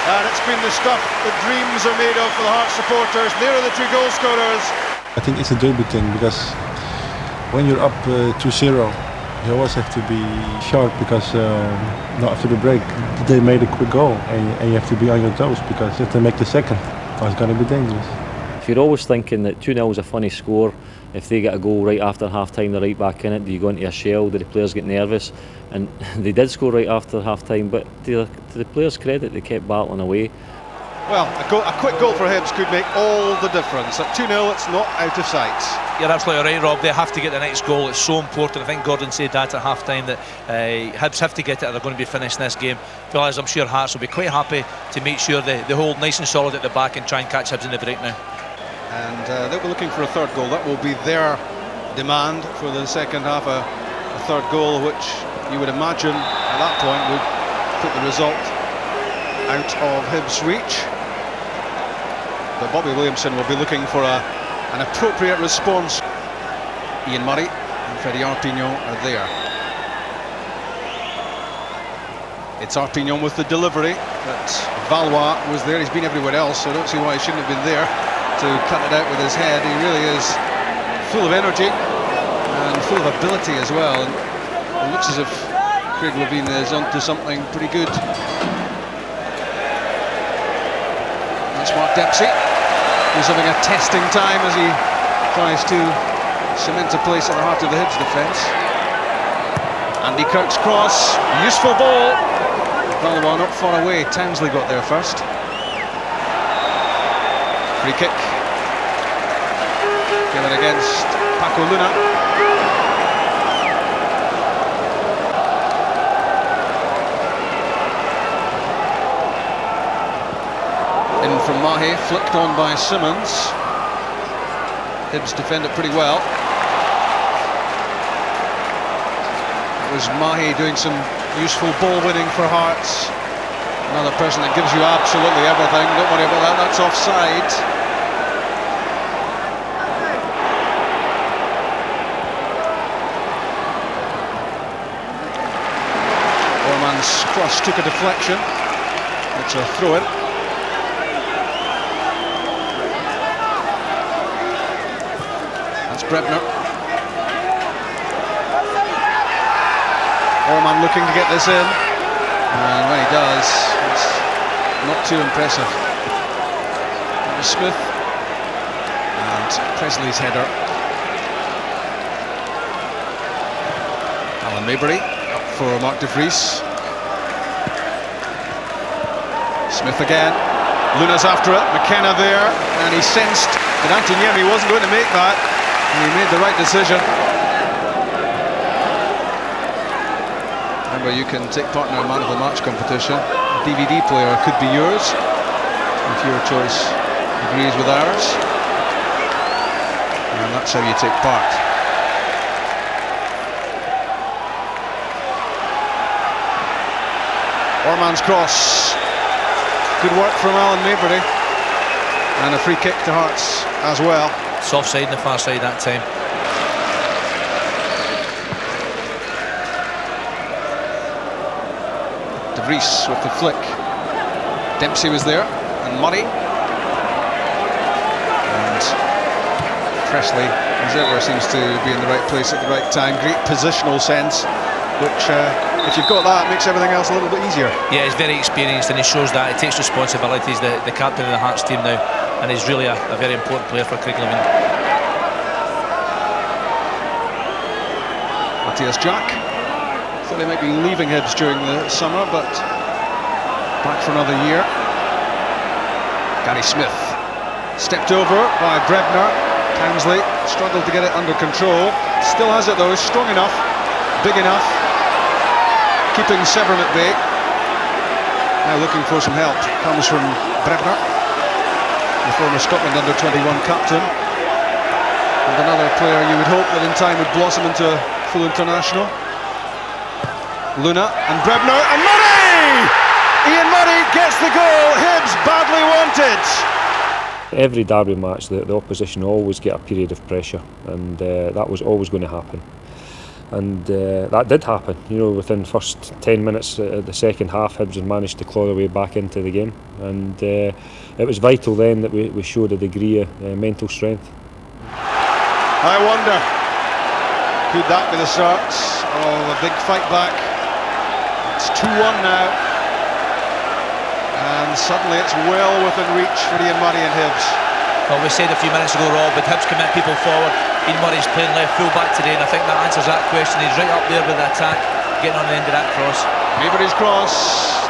And it's been the stuff that dreams are made of for the Hearts supporters. There are the two goal scorers. I think it's a derby thing, because when you're up 2-0, you always have to be sharp, because not after the break they made a quick goal, and you have to be on your toes, because if they make the second, it's going to be dangerous. If you're always thinking that 2-0 is a funny score, if they get a goal right after half time, they're right back in it. Do you go into a shell? Do the players get nervous? And they did score right after half time, but to the players' credit, they kept battling away. Well, a quick goal for Hibs could make all the difference. At 2-0, it's not out of sight. You're absolutely right, Rob. They have to get the next goal. It's so important. I think Gordon said that at half time, that Hibs have to get it or they're going to be finishing this game. As I'm sure Hearts will be quite happy to make sure they hold nice and solid at the back and try and catch Hibs in the break now. And they'll be looking for a third goal. That will be their demand for the second half. A third goal, which you would imagine at that point would put the result out of Hibs' reach. But Bobby Williamson will be looking for an appropriate response. Ian Murray and Freddie Arpignon are there. It's Arpignon with the delivery, but Valois was there. He's been everywhere else, so I don't see why he shouldn't have been there to cut it out with his head. He really is full of energy and full of ability as well. And it looks as if Craig Levein is onto something pretty good. That's Mark Dempsey, who's having a testing time as he tries to cement a place at the heart of the Hibs defence. Andy Kirk's cross, useful ball. Valois not far away. Townsley got there first. Free kick. Given against Paco Luna. In from Mahi, flicked on by Simmons. Hibs defend it pretty well. It was Mahi doing some useful ball winning for Hearts. Another person that gives you absolutely everything. Don't worry about that, that's offside. Orman's cross took a deflection. It's a throw-in. That's Brebner. Orman looking to get this in, and when he does, it's not too impressive. That was Smith, and Presley's header. Alan Maybury up for Mark De Vries. Smith again, Luna's after it, McKenna there, and he sensed that Antoniemi wasn't going to make that, and he made the right decision. Remember, you can take part in our Man of the Match competition. A DVD player could be yours, if your choice agrees with ours. And that's how you take part. Orman's cross. Good work from Alan Maybury. And a free kick to Hearts as well. Soft side on the far side that time. De Vries with the flick. Dempsey was there, and Murray. And Presley, as ever, seems to be in the right place at the right time. Great positional sense, which, if you've got that, makes everything else a little bit easier. Yeah, he's very experienced and he shows that. He takes responsibility. He's the captain of the Hearts team now, and he's really a very important player for Craigleven. Matthias Jack. Thought he might be leaving Hibs during the summer, but back for another year. Gary Smith. Stepped over by Brebner. Townsley struggled to get it under control. Still has it though, strong enough, big enough, keeping Severn at bay. Now looking for some help. Comes from Brebner, the former Scotland under-21 captain. And another player you would hope that in time would blossom into a full international. Luna and Brebner and Murray! Ian Murray gets the goal. Hibs badly wanted. Every derby match, the opposition always get a period of pressure, and that was always going to happen. And that did happen. You know, within the first 10 minutes of the second half, Hibs had managed to claw their way back into the game, and it was vital then that we showed a degree of mental strength. I wonder, could that be the start of a big fight back? It's 2-1 now. And suddenly it's well within reach for Ian Murray and Hibs. Well, we said a few minutes ago, Rob, but Hibs commit people forward. Ian Murray's playing left full back today, and I think that answers that question. He's right up there with the attack, getting on the end of that cross. Mayberry's cross.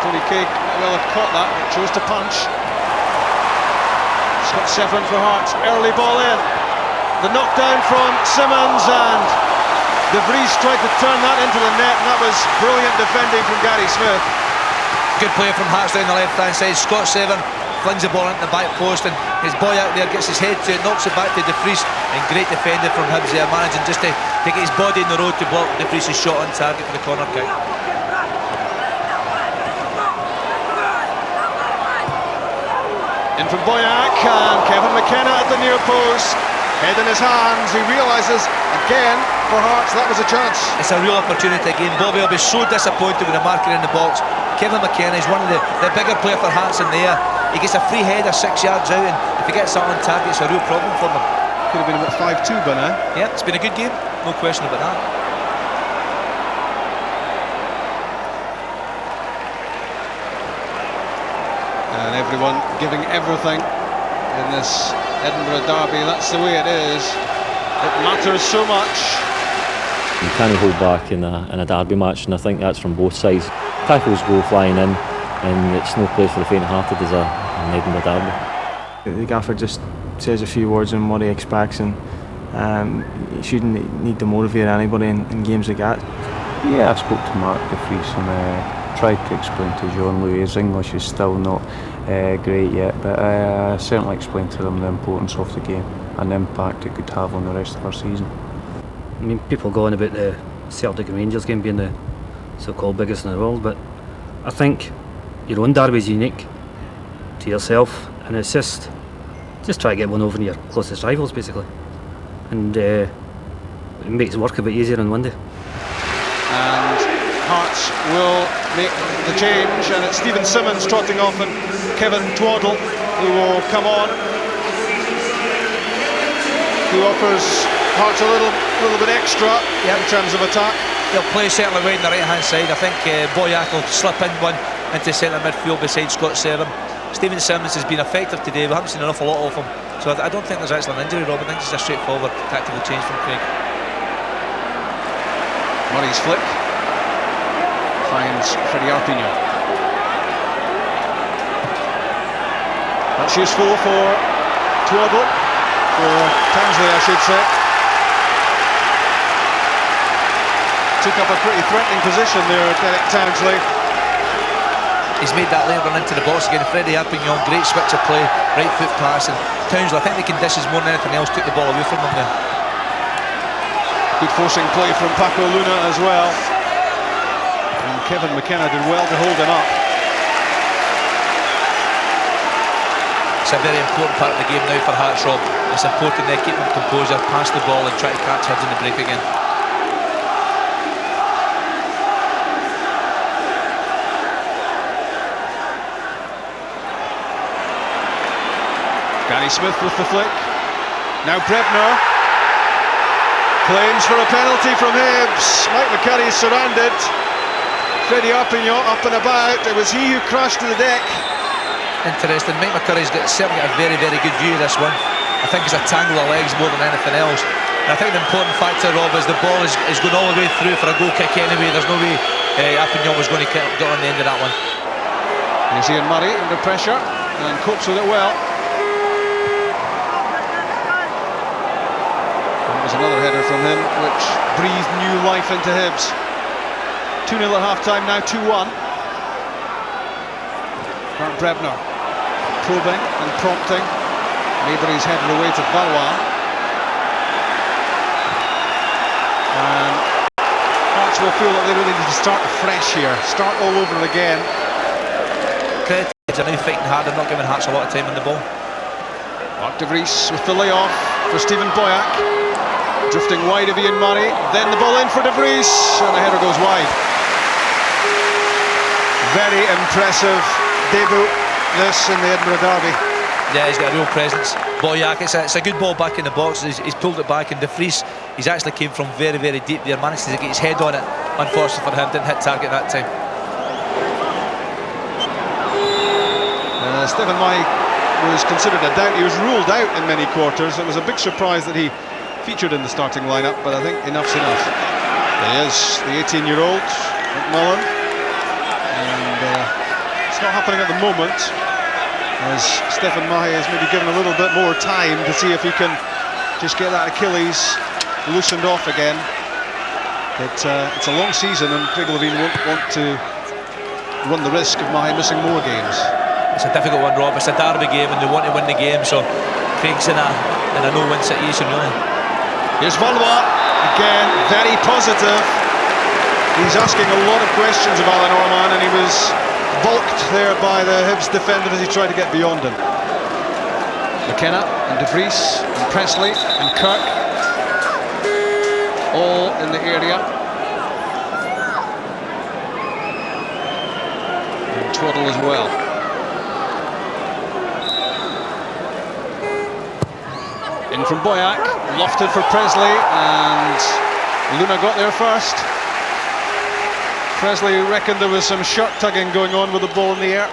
Tony Craig might well have caught that, but chose to punch. Scott Severn for Hearts. Early ball in. The knockdown from Simmons, and De Vries tried to turn that into the net, and that was brilliant defending from Gary Smith. Good play from Hearts down the left-hand side. Scott Severn flings the ball into the back post, and his boy out there gets his head to it, knocks it back to De Vries, and great defending from Hibs there, managing just to get his body in the road to block De Vries' shot on target for the corner kick. In from Boyack, and Kevin McKenna at the near post. Head in his hands, he realises again for Hearts that was a chance. It's a real opportunity again. Bobby will be so disappointed with the marker in the box. Kevin McKenna is one of the bigger player for Hearts in there. He gets a free header 6 yards out, and if he gets that on target, it's a real problem for them. Could have been about 5-2 by now. Yeah, it's been a good game, no question about that. And everyone giving everything in this Edinburgh derby. That's the way it is. It matters so much. You can't hold back in a derby match, and I think that's from both sides. Tackles go flying in, and it's no place for the faint-hearted as an Edinburgh derby. The gaffer just says a few words on what he expects, and he shouldn't need to motivate anybody in games like that. Yeah, I spoke to Mark De Vries and tried to explain to Jean-Louis. His English is still not great yet, but I certainly explained to them the importance of the game and the impact it could have on the rest of our season. I mean, people go on about the Celtic and Rangers game being the so-called biggest in the world, but I think your own derby is unique to yourself, and it's just try to get one over your closest rivals basically, and it makes work a bit easier on Monday. And Hearts will make the change, and it's Stephen Simmons trotting off and Kevin Twaddle who will come on, who offers Hearts a little bit extra in terms of attack. They'll play certainly wide on the right hand side. I think Boyack will slip in one into centre midfield beside Scott Severn. Stephen Simmons has been effective today. We haven't seen an awful lot of him, so I don't think there's actually an injury, Rob. I think it's a straightforward tactical change from Craig. Murray's flick finds Freddie Arpignon. That's useful for Twaddle, or Townsley I should say. Took up a pretty threatening position there, Derek Townsley. He's made that late run into the box again. Freddie Arpignon, great switch of play, right foot pass, and Townsley, I think the conditions more than anything else took the ball away from him there. Good forcing play from Paco Luna as well. And Kevin McKenna did well to hold him up. It's a very important part of the game now for Hearts, Rob. It's important they keep them composure, pass the ball and try to catch Hibs in the break again. Gary Smith with the flick. Now Brebner claims for a penalty from Hibs. Mike McCurry is surrounded. Freddie Arpignon up and about. It was he who crashed to the deck. Interesting. Mike McCurry's certainly got a very, very good view of this one. I think it's a tangle of legs more than anything else. And I think the important factor, Rob, is the ball is going all the way through for a goal kick anyway. There's no way Arpignon was going to get on the end of that one. Here's Ian Murray under pressure and copes with it well. Another header from him, which breathed new life into Hibs. 2-0 at half-time, now 2-1. Grant Brebner probing and prompting. Maybury's headed away to Valois. And Hearts will feel that they really need to start afresh here, start all over again. They're now fighting hard and not giving Hearts a lot of time on the ball. Mark de Vries with the layoff for Stephen Boyack. Drifting wide of Ian Murray, then the ball in for de Vries, and the header goes wide. Very impressive debut, this in the Edinburgh Derby. Yeah, he's got a real presence. Boyack, it's a good ball back in the box. He's pulled it back, and de Vries, he's actually came from very, very deep there, managed to get his head on it. Unfortunately for him, didn't hit target that time. Stephen Mahy was considered a doubt. He was ruled out in many quarters. It was a big surprise that he featured in the starting lineup, but I think enough's enough. There he is, the 18-year-old McMullen, and it's not happening at the moment, as Stephen Mahy is maybe given a little bit more time to see if he can just get that Achilles loosened off again. But it's a long season, and Craig Levein won't want to run the risk of Mahy missing more games. It's a difficult one, Rob. It's a derby game, and they want to win the game, so Craig's in a no-win situation, really. Here's Valois, again, very positive. He's asking a lot of questions of Alan Orman, and he was balked there by the Hibs defender as he tried to get beyond him. McKenna and de Vries and Presley and Kirk, all in the area. And Twaddle as well. In from Boyack, lofted for Presley, and Luna got there first. Presley reckoned there was some shirt tugging going on with the ball in the air.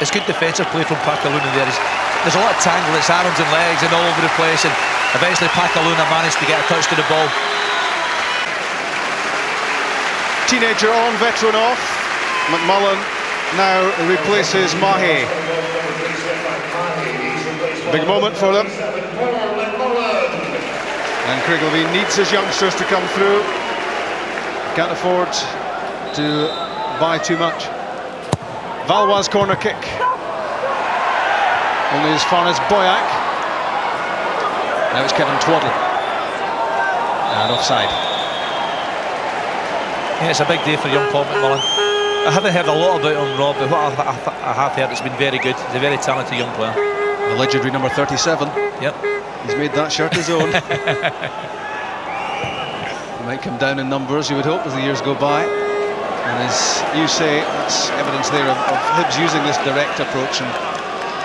It's good defensive play from Pacaluna there. There's a lot of tangle, it's arms and legs and all over the place, and eventually Pacaluna managed to get a touch to the ball. Teenager on, veteran off. McMullen now replaces Mahy. Big moment for them. And Craig Levein needs his youngsters to come through. Can't afford to buy too much. Valois' corner kick. Only as far as Boyack. Now it's Kevin Twaddle. And offside. Yeah, it's a big day for young Paul McMullen. I haven't heard a lot about him, Rob, but what I have heard, it's been very good. He's a very talented young player. The legendary number 37. Yep. He's made that shirt his own. He might come down in numbers, you would hope, as the years go by. And as you say, that's evidence there of Hibs using this direct approach, and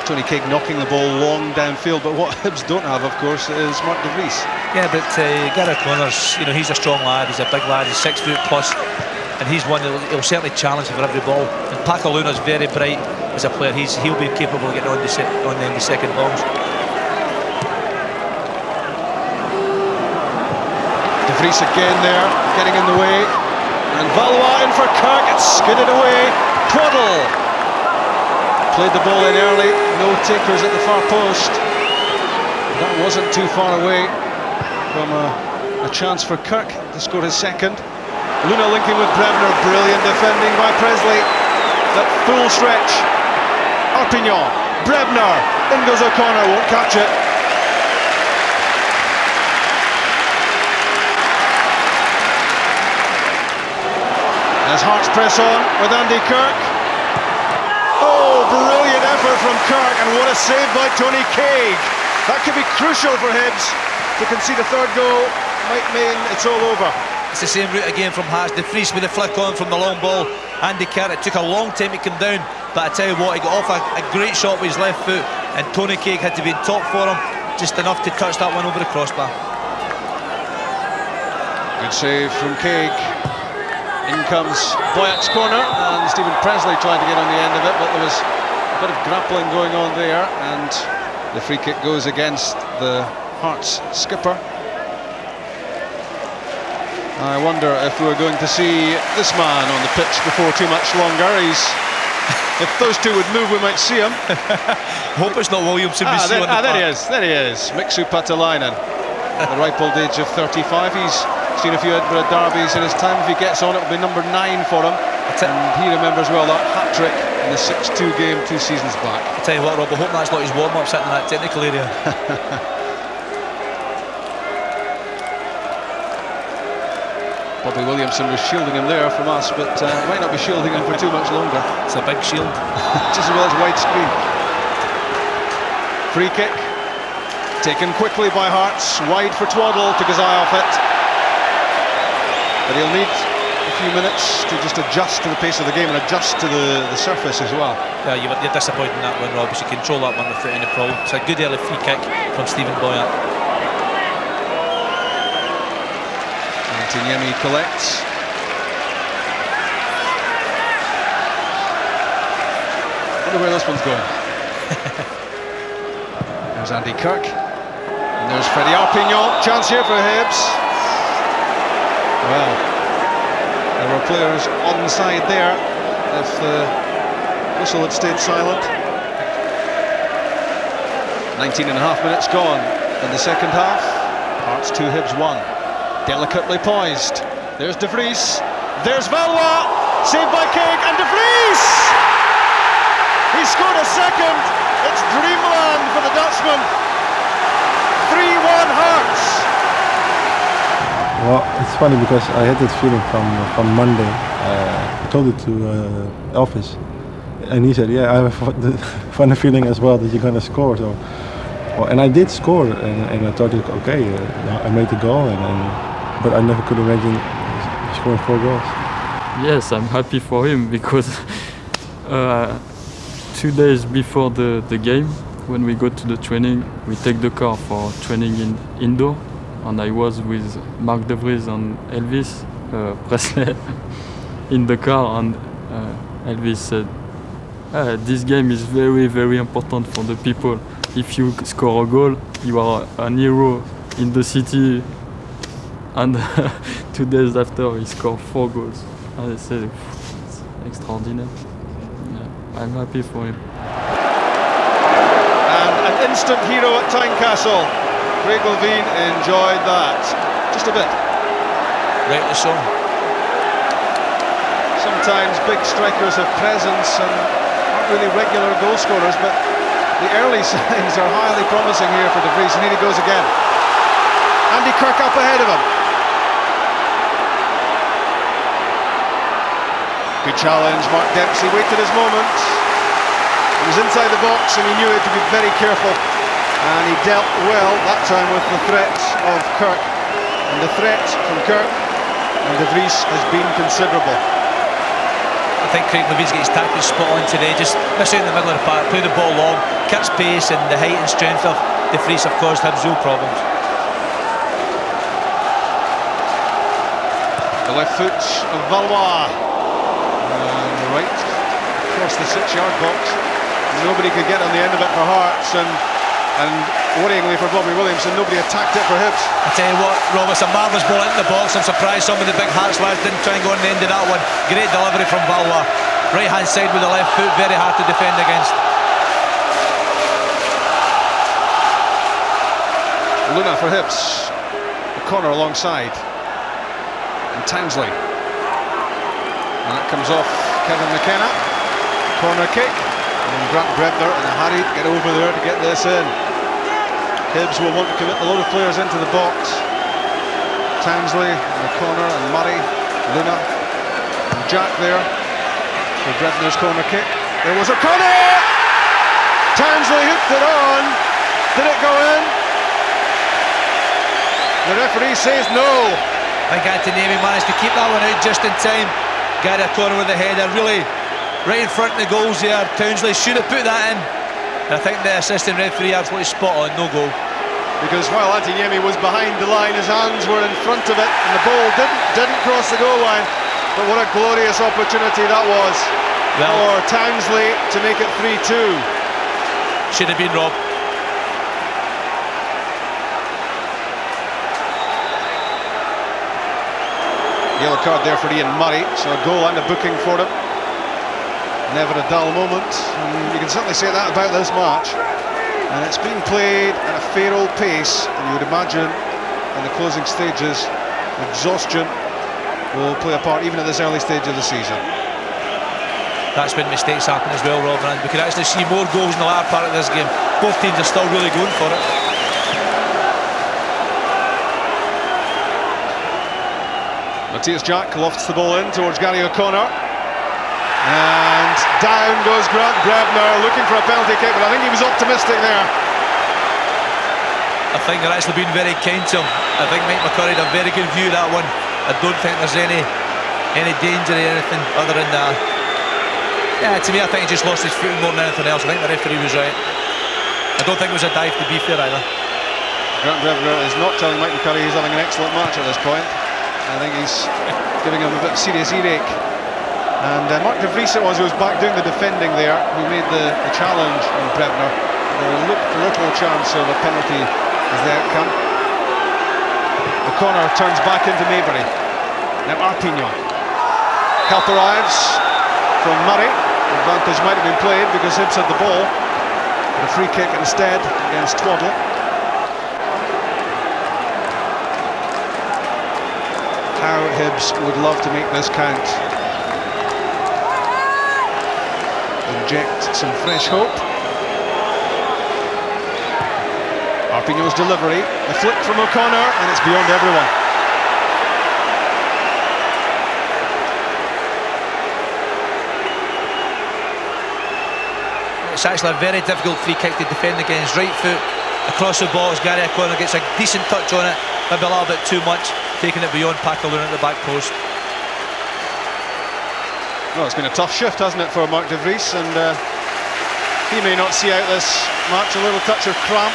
Tony Cigg knocking the ball long downfield. But what Hibs don't have, of course, is Mark de Vries. Yeah, but Gareth Connors, you know, he's a strong lad, he's a big lad, he's 6 foot plus, and he's one that he'll certainly challenge for every ball. And Pacaluna's very bright as a player. He'll be capable of getting on the second balls. De Vries again there, getting in the way. And Valois in for Kirk, it's skidded away. Twaddle played the ball in early, no takers at the far post. That wasn't too far away from a chance for Kirk to score his second. Luna linking with Brebner, brilliant defending by Presley. That full stretch. Arpignon, Brebner, in goes O'Connor, won't catch it. As Hearts press on with Andy Kirk. Oh, brilliant effort from Kirk, and what a save by Tony Craig. That could be crucial for Hibs. To concede a third goal might mean it's all over. It's the same route again from Haas. De Vries with a flick on from the long ball. Andy Kirk, it took a long time to come down, but I tell you what, he got off a great shot with his left foot, and Tony Craig had to be in top for him, just enough to touch that one over the crossbar. Good save from Craig. In comes Boyak's corner, and Stephen Presley tried to get on the end of it, but there was a bit of grappling going on there, and the free kick goes against the Hearts skipper. I wonder if we're going to see this man on the pitch before too much longer. If those two would move, we might see him. Hope it's not Williamson. There he is, Miksu Patalainen, at the ripe old age of 35. He's seen a few Edinburgh derbies in his time. If he gets on, it'll be number 9 for him. And he remembers well that hat-trick in the 6-2 game 2 seasons back. I tell you what, Rob, I hope that's not his warm-up sitting in that technical area. Bobby Williamson was shielding him there from us, but might not be shielding him for too much longer. It's a big shield. Just as well as widescreen. Free kick. Taken quickly by Hearts. Wide for Twaddle. Took his eye off it. But he'll need a few minutes to just adjust to the pace of the game and adjust to the surface as well. Yeah, you're disappointed in that one, Rob. You should control that one without any problem. It's a good early free kick from Stephen Boyack. Antiniemi collects. Wonder where this one's going. There's Andy Kirk. And there's Freddie Arpignon. Chance here for Hibs. Well, there were players on the side there if the whistle had stayed silent. 19 and a half minutes gone in the second half. Hearts 2, Hibs 1. Delicately poised. There's De Vries. There's Valois. Saved by Craig, and De Vries! He scored a second. It's dreamland for the Dutchman. 3-1 Hearts. Well, it's funny because I had that feeling from Monday. I told it to Elvis, and he said, "Yeah, I have the funny feeling as well that you're going to score." So, well, and I did score, and I thought, okay, I made the goal, but I never could imagine scoring 4 goals. Yes, I'm happy for him because 2 days before the game, when we go to the training, we take the car for training in indoor. And I was with Mark De Vries and Elvis Presley in the car, and Elvis said, "This game is very, very important for the people. If you score a goal, you are an hero in the city." And 2 days after, he scored 4 goals. And I said, "It's extraordinary." Yeah, I'm happy for him. And an instant hero at Tynecastle. Craig Levine enjoyed that just a bit. Rightly so. Sometimes big strikers have presence and aren't really regular goal scorers, but the early signs are highly promising here for De Vries, and here he goes again. Andy Kirk up ahead of him. Good challenge. Mark Dempsey waited his moment. He was inside the box and he knew he had to be very careful. And he dealt well that time with the threat of Kirk. And the threat from Kirk and De Vries has been considerable. I think Craig Levine's got his tactics spot on today. Just miss out in the middle of the park, play the ball long, Kirk's pace and the height and strength of De Vries have caused him real problems. The left foot of Valois. And the right across the 6-yard box. Nobody could get on the end of it for Hearts, and worryingly for Bobby Williamson, nobody attacked it for Hibs. I tell you what, Rob, it's a marvellous ball into the box. I'm surprised some of the big Hearts lads didn't try and go on the end of that one. Great delivery from Valois. Right hand side with the left foot, very hard to defend against. Luna for Hibs. The corner alongside. And Townsley. And that comes off Kevin McKenna. Corner kick. And Grant Brebner in a hurry to get over there to get this in. Hibs will want to commit a lot of players into the box. Townsley in the corner, and Murray, Luna, and Jack there for Brebner's corner kick. There was a corner! Townsley hooked it on. Did it go in? The referee says no. I think Tynecastle managed to keep that one out just in time. Gary O'Connor with the header, really right in front of the goals there. Townsley should have put that in. And I think the assistant referee absolutely spot on, no goal. Because while Tynecastle was behind the line, his hands were in front of it, and the ball didn't cross the goal line. But what a glorious opportunity that was for Townsley to make it 3-2. Should have been Rob. Yellow card there for Ian Murray, so a goal and a booking for him. Never a dull moment, and you can certainly say that about this match. And it's being played at a fair old pace, and you would imagine in the closing stages, exhaustion will play a part even at this early stage of the season. That's when mistakes happen as well, Rob, and we could actually see more goals in the latter part of this game. Both teams are still really going for it. Matthias Jack lofts the ball in towards Gary O'Connor, and down goes Grant Brebner looking for a penalty kick, but I think he was optimistic there. I think they're actually being very kind to him. I think Mike McCurry had a very good view of that one. I don't think there's any danger or anything other than that. Yeah, to me I think he just lost his footing more than anything else. I think the referee was right. I don't think it was a dive, to be fair, either. Grant Brebner is not telling Mike McCurry he's having an excellent match at this point. I think he's giving him a bit of serious earache. And Mark de Vries it was who was back doing the defending there, who made the challenge on Brebner. There looked little chance of a penalty as the outcome. O'Connor turns back into Maybury. Now Arpignon. Help arrives from Murray. Advantage might have been played because Hibs had the ball. But a free kick instead against Twaddle. How Hibs would love to make this count. Inject some fresh hope. Arpignon's delivery, a flick from O'Connor, and it's beyond everyone. It's actually a very difficult free kick to defend against. Right foot across the box, Gary O'Connor gets a decent touch on it, maybe a little bit too much, taking it beyond Packalune at the back post. Well, it's been a tough shift, hasn't it, for Mark de Vries, and he may not see out this match. A little touch of cramp.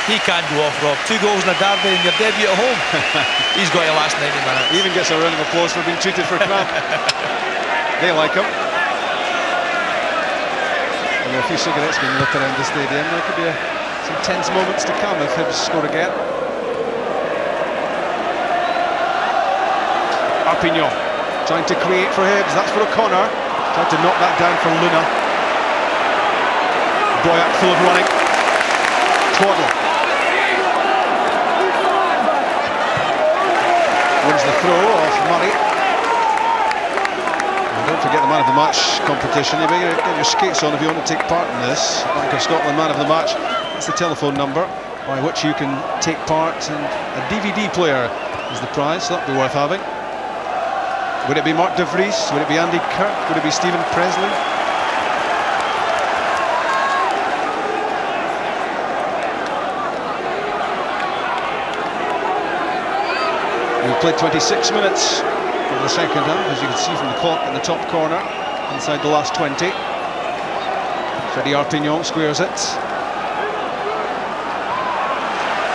He can't go off, Rob. 2 goals in a derby and your debut at home. He's got to last 90 minutes. He even gets a round of applause for being treated for cramp. They like him. And there are a few cigarettes being lit around the stadium. There could be some tense moments to come if Hibs score again. Arpignon trying to create for Hibs. That's for O'Connor. Tried to knock that down for Luna. Boyack full of running. Twaddle wins the throw off Murray. And don't forget the man of the match competition. You better get your skates on if you want to take part in this. Bank of Scotland man of the match. That's the telephone number by which you can take part, and a DVD player is the prize. So that'd be worth having. Would it be Mark de Vries? Would it be Andy Kirk? Would it be Stephen Presley? We've played 26 minutes of the second half, as you can see from the clock in the top corner, inside the last 20. Freddie Arpignon squares it.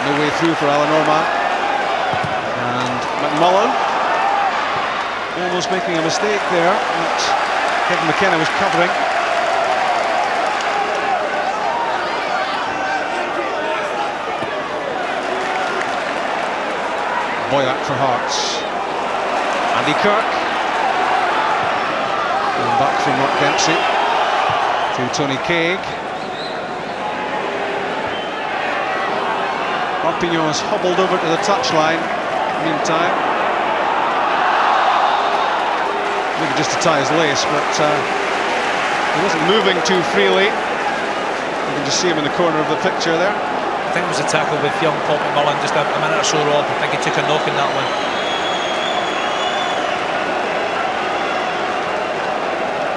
No way through for Alan Orman. And McMullen almost making a mistake there, but Kevin McKenna was covering. Boyack for Hearts. Andy Kirk. Going back from Mark Dempsey to Tony Craig. Arpignon has hobbled over to the touchline. Meantime, maybe just to tie his lace, but he wasn't moving too freely. You can just see him in the corner of the picture there. I think it was a tackle with young Paul McMullen just a minute or so off. I think he took a knock in that one.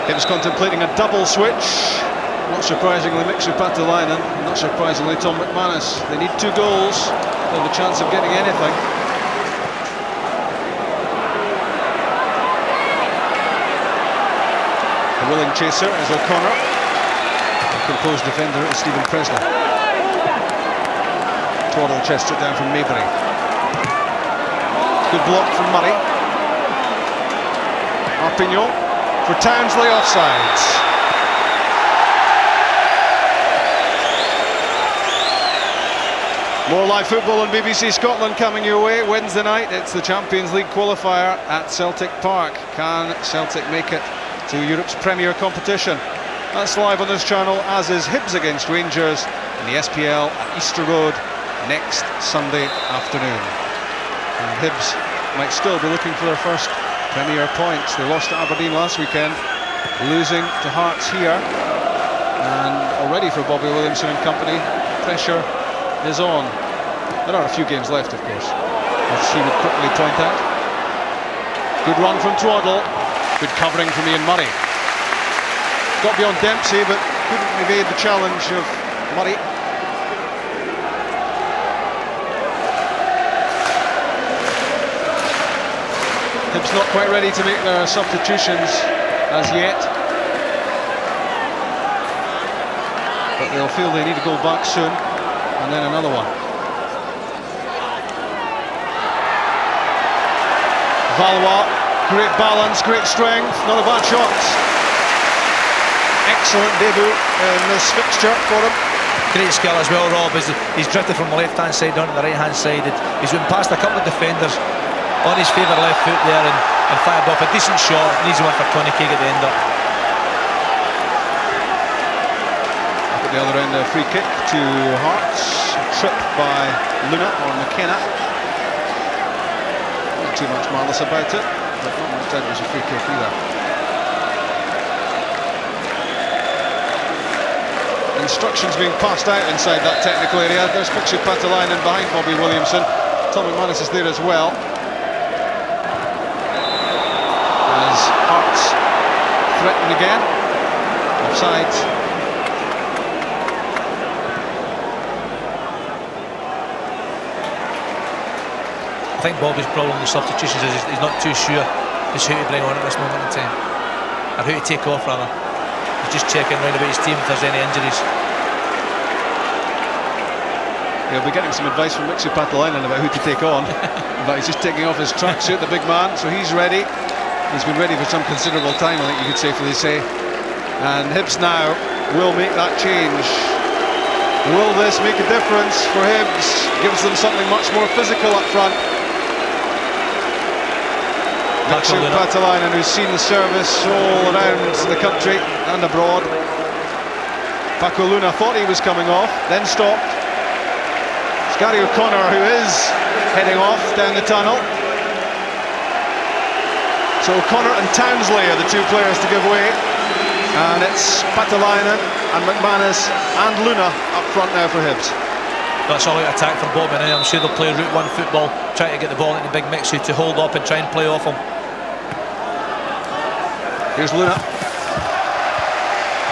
Hibs contemplating a double switch. Not surprisingly, Mixu Patalainen, not surprisingly, Tom McManus. They need 2 goals to have a chance of getting anything. A willing chaser is O'Connor. A composed defender is Stephen Presley. Twaddle chests it down from Maybury. Good block from Murray. Arpignon for Townsley, offsides. More live football on BBC Scotland coming your way. Wednesday night, it's the Champions League qualifier at Celtic Park. Can Celtic make it to Europe's premier competition? That's live on this channel, as is Hibs against Rangers in the SPL at Easter Road next Sunday afternoon. And Hibs might still be looking for their first Premier points. They lost to Aberdeen last weekend, losing to Hearts here. And already for Bobby Williamson and company, pressure is on. There are a few games left, of course, as he would quickly point out. Good run from Twaddle. Good covering from Ian Murray. Got beyond Dempsey, but couldn't evade the challenge of Murray. Hibs not quite ready to make their substitutions as yet, but they'll feel they need a goal back soon, and then another one. Valois, great balance, great strength, not a bad shot. Excellent debut in this fixture for him. Great skill as well, Rob. He's drifted from the left-hand side onto the right-hand side. He's went past a couple of defenders on his favourite left foot there and fired off a decent shot. Needs one for Tynecastle at the end up. Up at the other end, a free kick to Hearts. A trip by Luna or McKenna. Not too much malice about it, but not much said it was a free kick either. Instructions being passed out inside that technical area. There's Mixu Patalainen behind Bobby Williamson. Tom McManus is there as well. As Hearts threatened again. Offside. I think Bobby's problem with substitutions is he's not too sure just who to bring on at this moment in time, or who to take off rather. He's just checking round about his team if there's any injuries. He'll be getting some advice from Mixu Patalainen about who to take on. But he's just taking off his tracksuit, the big man, so he's ready. He's been ready for some considerable time, I think you could safely say. And Hibs now will make that change. Will this make a difference for Hibs? Gives them something much more physical up front. Mixu Patalainen, who's seen the service all around the country and abroad. Paco Luna thought he was coming off, then stopped. It's Gary O'Connor who is heading off down the tunnel. So O'Connor and Townsley are the two players to give way. And it's Patalainen and McManus and Luna up front now for Hibs. That's all out attack from Bobby now. I'm sure they'll play route one football, trying to get the ball into Big Mixu to hold up and try and play off him. Here's Luna.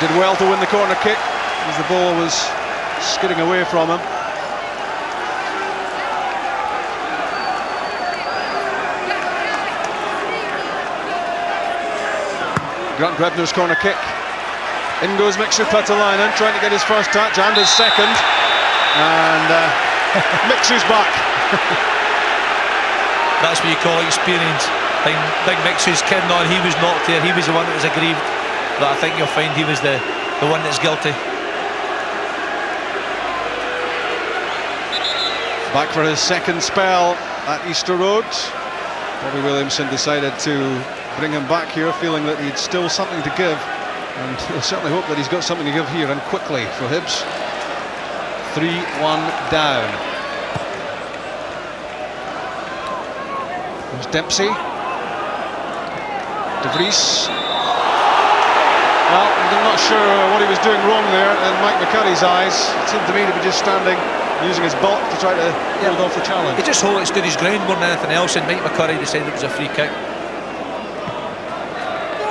Did well to win the corner kick as the ball was skidding away from him. Grant Brebner's corner kick. In goes Mixu Patalainen, trying to get his first touch and his second. And Mixu's back. That's what you call experience. Big Mixu's kidding on, he was knocked there, he was the one that was aggrieved. But I think you'll find he was the one that's guilty. Back for his second spell at Easter Road. Bobby Williamson decided to bring him back here, feeling that he'd still something to give. And he'll certainly hope that he's got something to give here, and quickly for Hibs. 3-1 down. There's Dempsey. De Vries. Well, I'm not sure what he was doing wrong there in Mike McCurry's eyes. It seemed to me to be just standing, using his bulk to try to hold off the challenge. He just stood his ground more than anything else, and Mike McCurry decided it was a free kick.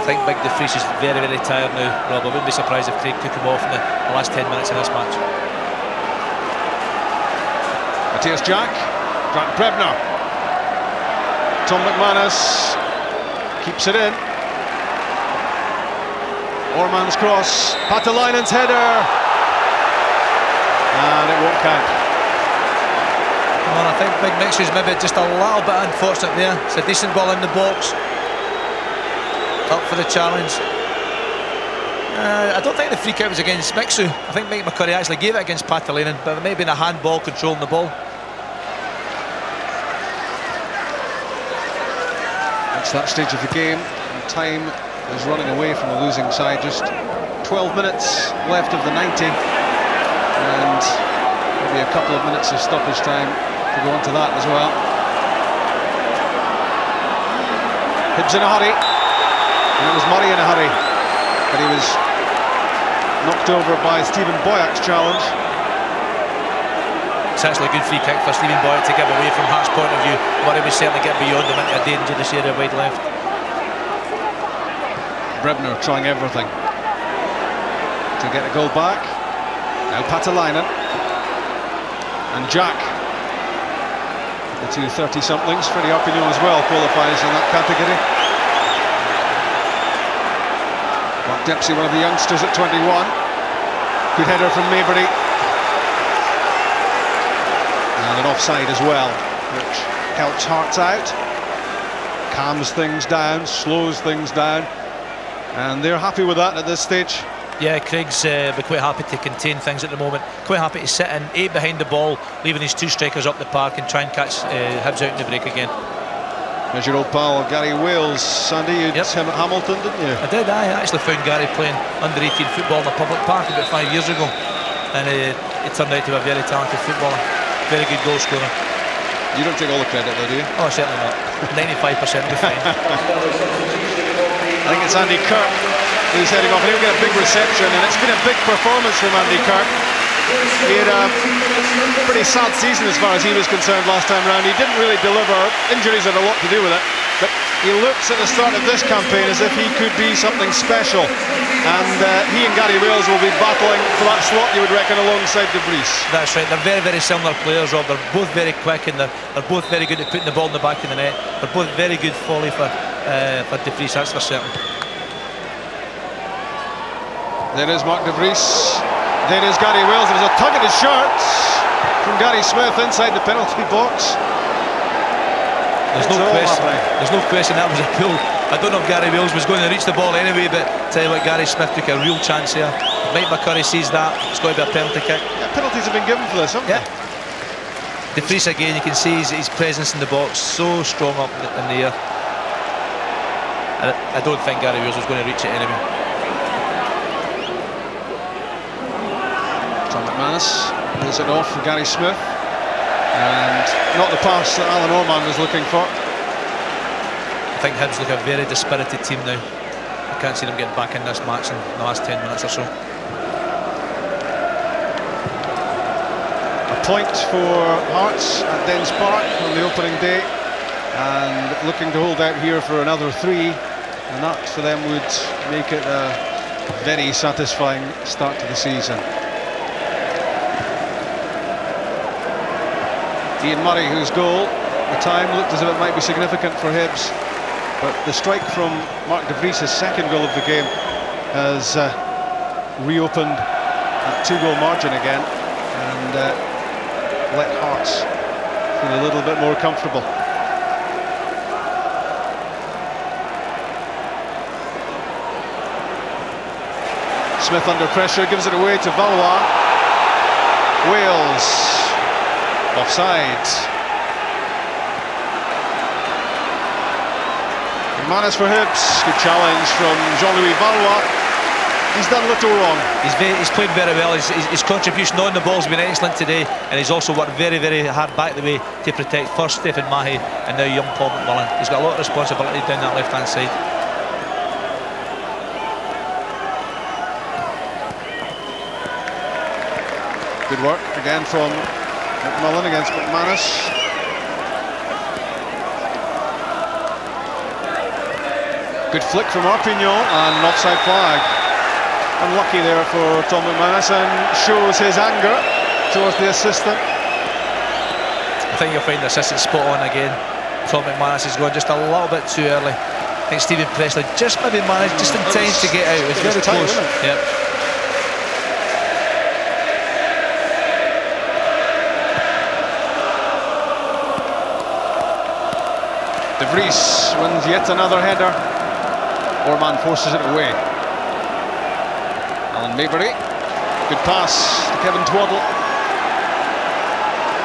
I think Big DeFries is very, very tired now, Rob. I wouldn't be surprised if Craig took him off in the last 10 minutes of this match. Matthias Jack, Grant Brebner. Tom McManus keeps it in. Orman's cross, Patalainen's header, and it won't count. Well, I think Big Mixer's maybe just a little bit unfortunate there. It's a decent ball in the box. Up for the challenge. I don't think the free kick was against Mixu. I think Mike McCurry actually gave it against Patalainen, but there may have been a handball controlling the ball. It's that stage of the game, and time is running away from the losing side. Just 12 minutes left of the 90, and maybe a couple of minutes of stoppage time to go on to that as well. Hibs in a hurry, and it was Murray in a hurry, but he was knocked over by Stephen Boyak's challenge. It's actually a good free kick for Stephen Boyak to give away from Hart's point of view. Murray was certainly getting beyond him into a dangerous area wide left. Brebner trying everything to get a goal back. Now Patalainen and Jack, the two 30-somethings. Freddie Arpignon as well qualifies in that category. Mark Dempsey, one of the youngsters at 21. Good header from Maybury. And an offside as well, which helps Hearts out, calms things down, slows things down, and they're happy with that at this stage. Yeah, Craig's be quite happy to contain things at the moment, quite happy to sit in 8 behind the ball, leaving his 2 strikers up the park and try and catch Hibs out in the break again. There's your old pal Gary Wales. Sandy, you did him at Hamilton, didn't you? I did. I actually found Gary playing under-18 football in a public park about 5 years ago, and he turned out to be a very talented footballer, very good goal scorer. You don't take all the credit though, do you? Oh, certainly not. 95% will be fine. I think it's Andy Kirk who's heading off, and he'll get a big reception, and it's been a big performance from Andy Kirk. He had a pretty sad season as far as he was concerned last time round. He didn't really deliver. Injuries had a lot to do with it, but he looks at the start of this campaign as if he could be something special, and he and Gary Wales will be battling for that slot, you would reckon, alongside De Vries. That's right, they're very, very similar players, Rob. They're both very quick, and they're both very good at putting the ball in the back of the net. They're both very good volley for De Vries, that's for certain. There is Mark De Vries. There is Gary Wales. There was a tug at his shirt from Gary Smith inside the penalty box. There's no question that was a pull. I don't know if Gary Wales was going to reach the ball anyway, but tell you what, Gary Smith took a real chance here. Mike McCurry sees that. It's going to be a penalty kick. Yeah, penalties have been given for this, haven't they? De Vries again, you can see his presence in the box so strong up in the air. And I don't think Gary Wales was going to reach it anyway. Tom McManus plays it off for Gary Smith, and not the pass that Alan Orman was looking for. I think Hibs look a very dispirited team now. I can't see them getting back in this match in the last 10 minutes or so. A point for Hearts at Dens Park on the opening day, and looking to hold out here for another 3, and that for them would make it a very satisfying start to the season. Ian Murray, whose goal at the time looked as if it might be significant for Hibs, but the strike from Mark De Vries' second goal of the game has reopened that 2-goal margin again, and let Hearts feel a little bit more comfortable. Smith under pressure, gives it away to Valois. Wales offside. McManus for Hibs. Good challenge from Jean-Louis Valois. He's done little wrong. He's played very well. His contribution on the ball has been excellent today, and he's also worked very, very hard back the way to protect first Stephen Mahy and now young Paul McMullen. He's got a lot of responsibility down that left-hand side. Good work again from McMullen against McManus. Good flick from Arpignon and an offside flag. Unlucky there for Tom McManus, and shows his anger towards the assistant. I think you'll find the assistant spot on again. Tom McManus is going just a little bit too early. I think Stephen Presley just maybe managed just in time to get out. It was very tight, close. wasn't it? Yep. De Vries wins yet another header. Orman forces it away. Alan Maybury, good pass to Kevin Twaddle.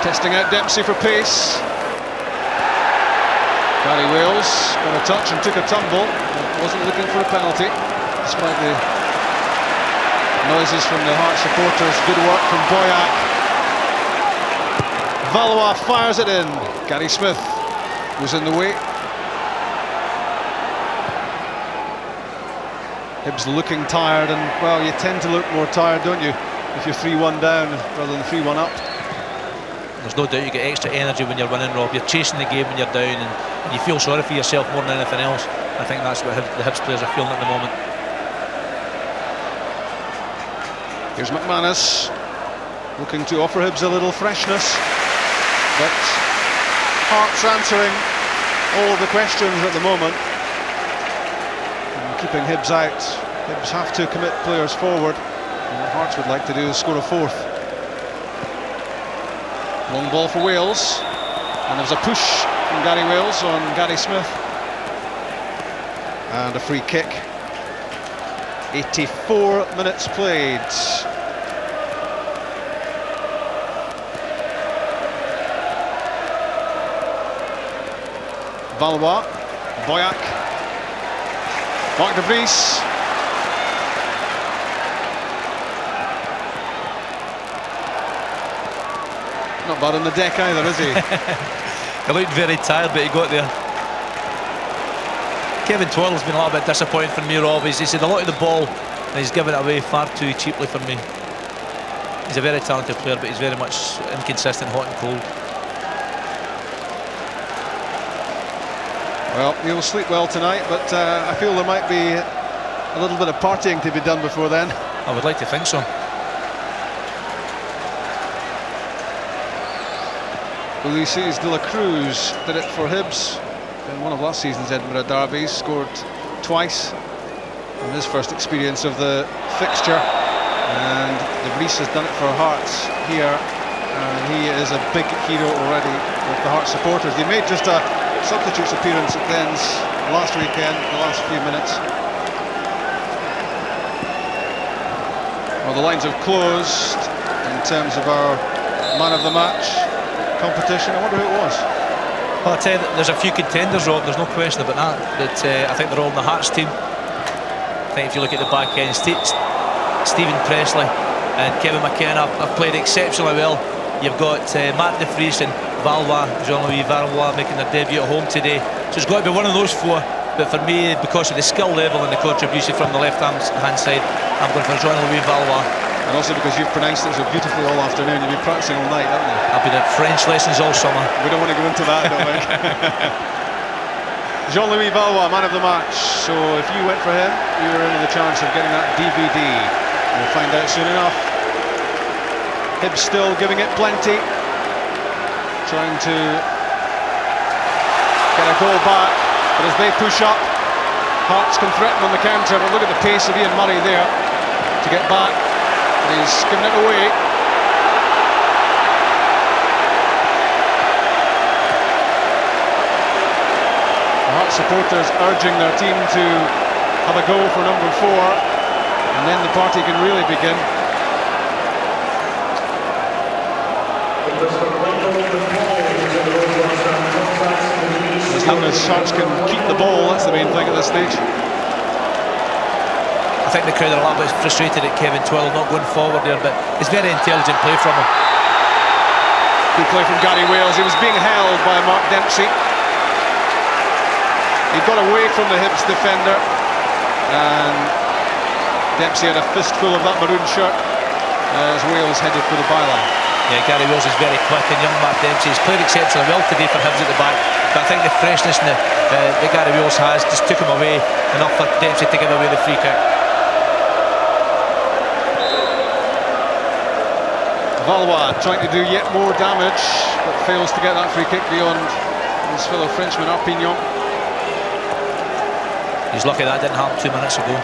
Testing out Dempsey for pace. Gary Wales got a touch and took a tumble, but wasn't looking for a penalty, despite the noises from the Hearts supporters. Good work from Boyack. Valois fires it in. Gary Smith was in the way. Hibs looking tired, and well, you tend to look more tired, don't you, if you're 3-1 down rather than 3-1 up. There's no doubt you get extra energy when you're running, Rob. You're chasing the game when you're down, and you feel sorry for yourself more than anything else. I think that's what the Hibs players are feeling at the moment. Here's McManus looking to offer Hibs a little freshness, but Hearts answering all of the questions at the moment. Keeping Hibs out. Hibs have to commit players forward, and what Hearts would like to do is score a fourth. Long ball for Wales, and there's a push from Gary Wales on Gary Smith, and a free kick. 84 minutes played. Valois, Boyack, Mark de Vries. Not bad on the deck either, is he? He looked very tired, but he got there. Kevin Twaddle's been a little bit disappointed for me, Rob. He's had a lot of the ball, and he's given it away far too cheaply for me. He's a very talented player, but he's very much inconsistent, hot and cold. Well, he'll sleep well tonight, but I feel there might be a little bit of partying to be done before then. I would like to think so. Ulises de la Cruz did it for Hibs in one of last season's Edinburgh derbies, scored twice in his first experience of the fixture, and de Vries has done it for Hearts here, and he is a big hero already with the Hearts supporters. He made just a substitute's appearance at Glens last weekend, the last few minutes. Well, the lines have closed in terms of our man of the match competition. I wonder who it was. Well, I tell you, there's a few contenders, Rob, there's no question about that, but I think they're all in the Hearts team. I think if you look at the back end, Stephen Presley and Kevin McKenna have played exceptionally well. You've got Mark de Vries and Valois, Jean-Louis Valois making their debut at home today. So it's got to be one of those four, but for me, because of the skill level and the contribution from the left-hand side, I'm going for Jean-Louis Valois. And also because you've pronounced it so beautifully all afternoon. You've been practicing all night, haven't you? I've been at French lessons all summer. We don't want to go into that, don't we? Jean-Louis Valois, man of the match. So if you went for him, you were in with a chance of getting that DVD. We'll find out soon enough. Hibs still giving it plenty, trying to get a goal back, but as they push up, Hearts can threaten on the counter, but look at the pace of Ian Murray there to get back. He's given it away. The Hearts supporters urging their team to have a go for number 4, and then the party can really begin. As long as Hearts can keep the ball, that's the main thing at this stage. I think the crowd are a little bit frustrated at Kevin Twaddle not going forward there, but it's very intelligent play from him. Good play from Gary Wales. He was being held by Mark Dempsey. He got away from the Hibs defender, and Dempsey had a fistful of that maroon shirt as Wales headed for the byline. Yeah, Gary Wales is very quick, and young Mark Dempsey has played exceptionally well today for Hibs at the back, but I think the freshness that Gary Wills has just took him away, enough for Dempsey to give away the free kick. Valois trying to do yet more damage, but fails to get that free kick beyond his fellow Frenchman Arpignon. He's lucky that didn't happen 2 minutes ago.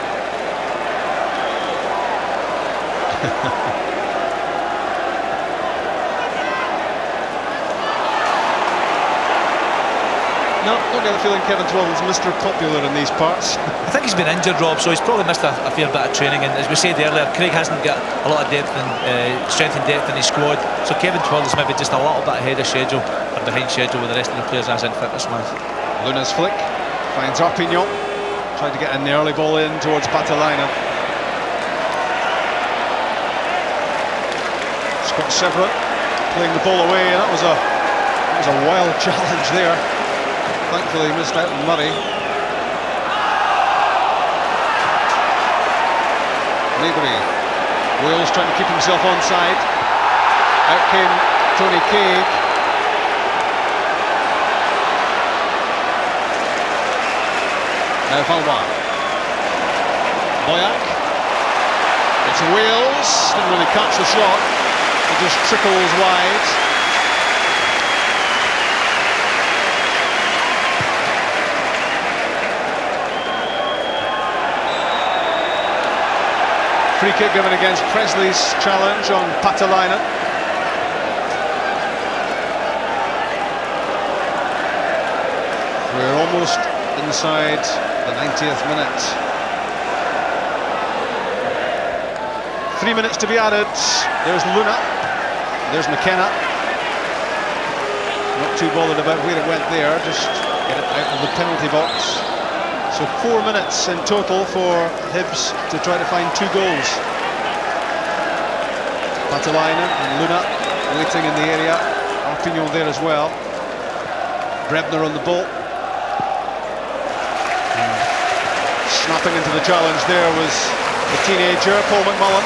No, don't get the feeling Kevin Twill's Mr. Popular in these parts. I think he's been injured, Rob, so he's probably missed a fair bit of training, and as we said earlier, Craig hasn't got a lot of depth and strength and depth in his squad, so Kevin Twill is maybe just a little bit ahead of schedule and behind schedule with the rest of the players as in fitness wise. Luna's flick finds Arpignon, tried to get an early ball in towards Patalainen. Scott Severin playing the ball away, and that was a wild challenge there. Thankfully he missed out on Murray. Mabry. Wales trying to keep himself onside. Out came Tony Craig. Now Valois. Boyack. It's Wales. Didn't really catch the shot. It just trickles wide. Free kick given against Presley's challenge on Patalainen. We're almost inside the 90th minute. 3 minutes to be added. There's Luna. There's McKenna. Not too bothered about where it went there, just get it out of the penalty box. So 4 minutes in total for Hibs to try to find 2 goals. Patalainen and Luna waiting in the area. Arpignon there as well. Brebner on the ball. Snapping into the challenge there was the teenager, Paul McMullen.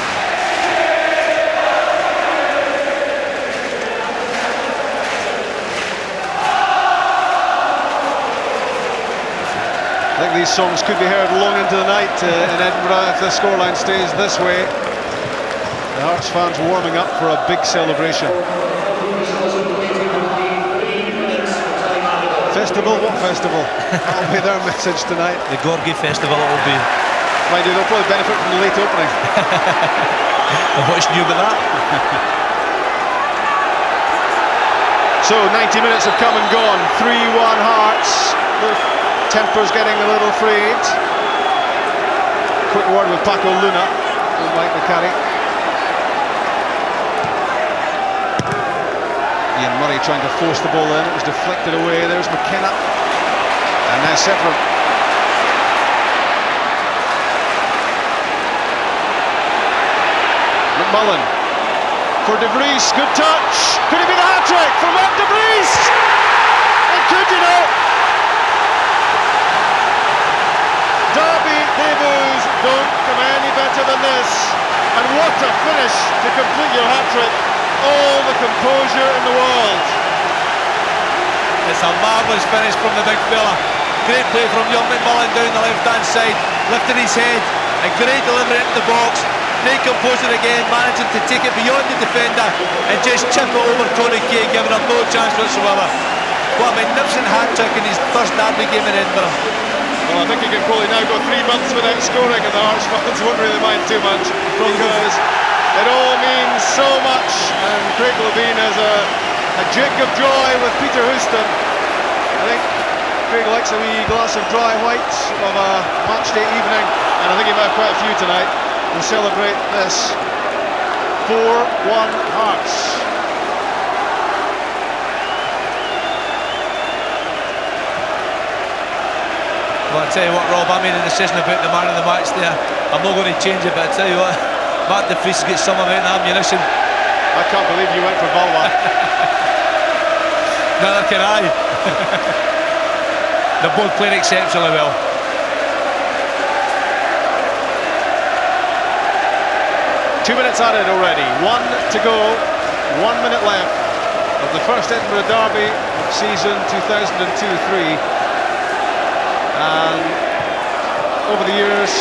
I think these songs could be heard long into the night in Edinburgh if the scoreline stays this way. The Hearts fans warming up for a big celebration. Festival? What festival? That'll be their message tonight. The Gorgie Festival it will be. Mind you, they'll probably benefit from the late opening. And what's new about that? So 90 minutes have come and gone. 3-1 Hearts. Tempers getting a little frayed. Quick word with Paco Luna and Mike McCarry. Ian Murray trying to force the ball in. It was deflected away. There's McKenna. And now Severin. McMullen for De Vries. Good touch. Could it be the hat-trick from Mark De Vries? It could, you know. Derby debuts don't come any better than this, and what a finish to complete your hat-trick. All the composure in the world. It's a marvellous finish from the big fella. Great play from young McMullen down the left-hand side, lifted his head, a great delivery into the box. Great composure again, managing to take it beyond the defender and just chip it over Tony Kay, giving him no chance whatsoever. What a magnificent hat-trick in his first derby game in Edinburgh. Well, I think he can probably now go 3 months without scoring, and the Hearts fans won't really mind too much, because it all means so much, and Craig Levein has a jig of joy with Peter Houston. I think Craig likes a wee glass of dry white of a match day evening, and I think he might have quite a few tonight to celebrate this. 4-1 Hearts. Well, I tell you what, Rob, I made a decision about the man of the match there. I'm not going to change it, but I tell you what, Mark De Vries gets some amount of ammunition. I can't believe you went for Valois. Neither can I. They're both playing exceptionally well. Two minutes added already. 1 to go. 1 minute left. of the first Edinburgh Derby season 2002-03, and over the years,